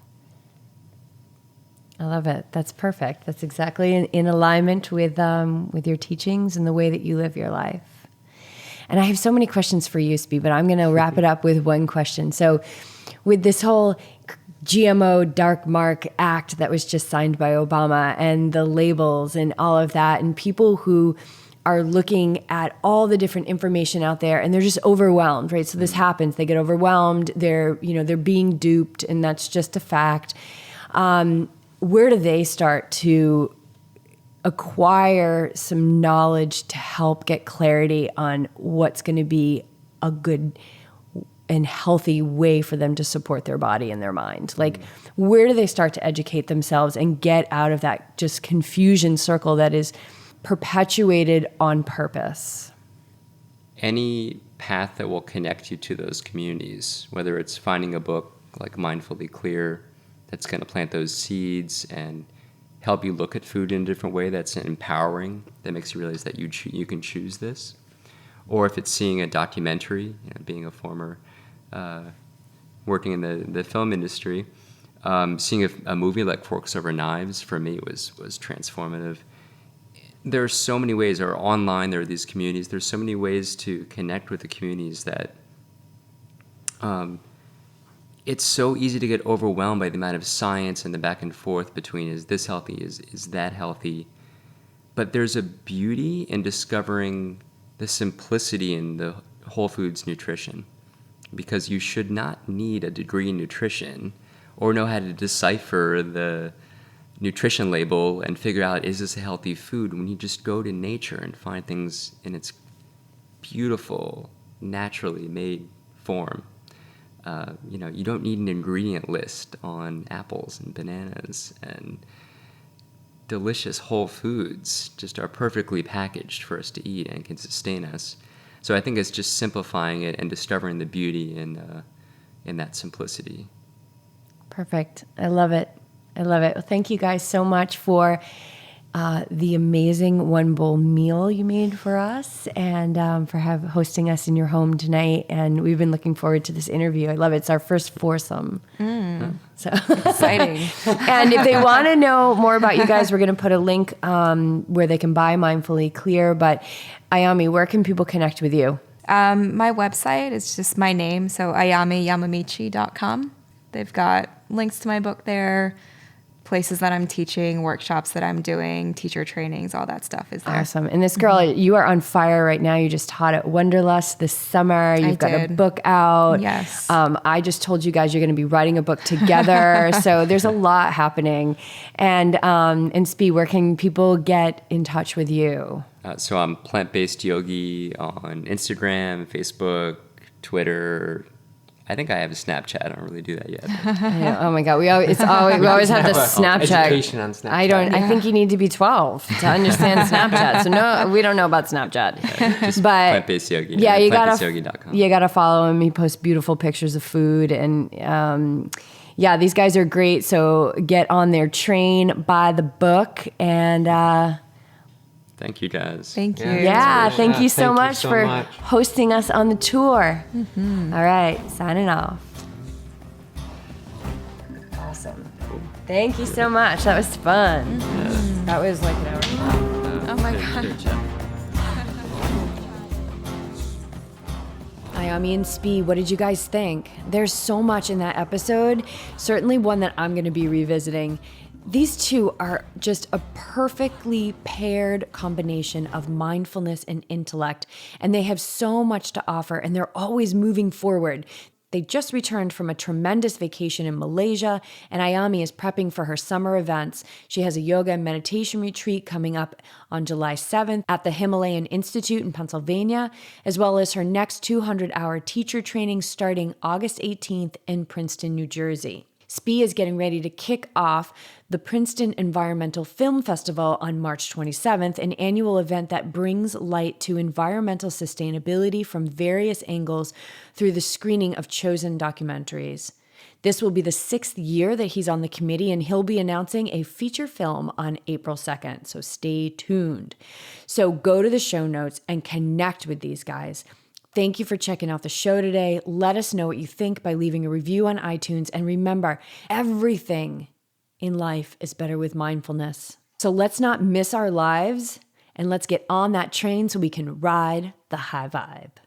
S3: I love it. That's perfect. That's exactly in alignment with your teachings and the way that you live your life. And I have so many questions for you, Spee, but I'm going to wrap it up with one question. So with this whole GMO Dark Mark Act that was just signed by Obama and the labels and all of that, and people who are looking at all the different information out there and they're just overwhelmed, right? So this happens. They get overwhelmed. They're being duped, and that's just a fact. Where do they start to acquire some knowledge to help get clarity on what's going to be a good and healthy way for them to support their body and their mind? Like, where do they start to educate themselves and get out of that just confusion circle that is perpetuated on purpose?
S2: Any path that will connect you to those communities, whether it's finding a book like Mindfully Clear that's going to plant those seeds and help you look at food in a different way that's empowering, that makes you realize that you can choose this. Or if it's seeing a documentary, being a former working in the film industry, seeing a movie like Forks Over Knives for me was transformative. There are so many ways, or online there are these communities, there's so many ways to connect with the communities that it's so easy to get overwhelmed by the amount of science and the back and forth between is this healthy, is that healthy. But there's a beauty in discovering the simplicity in the whole foods nutrition, because you should not need a degree in nutrition or know how to decipher the nutrition label and figure out, is this a healthy food, when you just go to nature and find things in its beautiful, naturally made form. You don't need an ingredient list on apples and bananas, and delicious whole foods just are perfectly packaged for us to eat and can sustain us. So I think it's just simplifying it and discovering the beauty in that simplicity.
S3: Perfect. I love it. Well, thank you guys so much for the amazing one bowl meal you made for us, and for hosting us in your home tonight. And we've been looking forward to this interview. I love it. It's our first foursome. So
S1: Exciting.
S3: And if they want to know more about you guys, we're going to put a link where they can buy Mindfully Clear. But Ayami, where can people connect with you?
S1: My website is just my name, so ayamiyamamichi.com. They've got links to my book there, places that I'm teaching, workshops that I'm doing, teacher trainings, all that stuff is there.
S3: Awesome. And this girl, you are on fire right now. You just taught at Wonderlust this summer. You've got a book out.
S1: Yes.
S3: I just told you guys you're going to be writing a book together. So there's a lot happening. And Spee, where can people get in touch with you?
S2: So I'm Plant-Based Yogi on Instagram, Facebook, Twitter. I think I have a Snapchat. I don't really do that yet.
S3: Yeah, oh my God, we always have the Snapchat.
S4: Education on Snapchat.
S3: I think you need to be 12 to understand Snapchat. So no, we don't know about Snapchat.
S2: Yeah, just
S3: but
S2: Plant-Based Yogi.
S3: Yeah, you
S2: plantbasedyogi.com.
S3: gotta follow him. He posts beautiful pictures of food, and these guys are great. So get on their train, buy the book, and.
S2: Thank you, guys.
S1: Thank you.
S3: Yeah, thank you so
S4: Thank you
S3: much
S4: so
S3: for
S4: much.
S3: hosting us on the tour. All right, signing off. Awesome. Thank you so much. That was fun. That was like an hour.
S1: Oh my God.
S2: Good job.
S3: Ayami and Spee, what did you guys think? There's so much in that episode. Certainly one that I'm going to be revisiting. These two are just a perfectly paired combination of mindfulness and intellect, and they have so much to offer, and they're always moving forward. They just returned from a tremendous vacation in Malaysia, and Ayami is prepping for her summer events. She has a yoga and meditation retreat coming up on July 7th at the Himalayan Institute in Pennsylvania, as well as her next 200-hour teacher training starting August 18th in Princeton, New Jersey. SPI is getting ready to kick off the Princeton Environmental Film Festival on March 27th, an annual event that brings light to environmental sustainability from various angles through the screening of chosen documentaries. This will be the 6th year that he's on the committee, and he'll be announcing a feature film on April 2nd, so stay tuned. So go to the show notes and connect with these guys. Thank you for checking out the show today. Let us know what you think by leaving a review on iTunes. And remember, everything in life is better with mindfulness. So let's not miss our lives, and let's get on that train so we can ride the high vibe.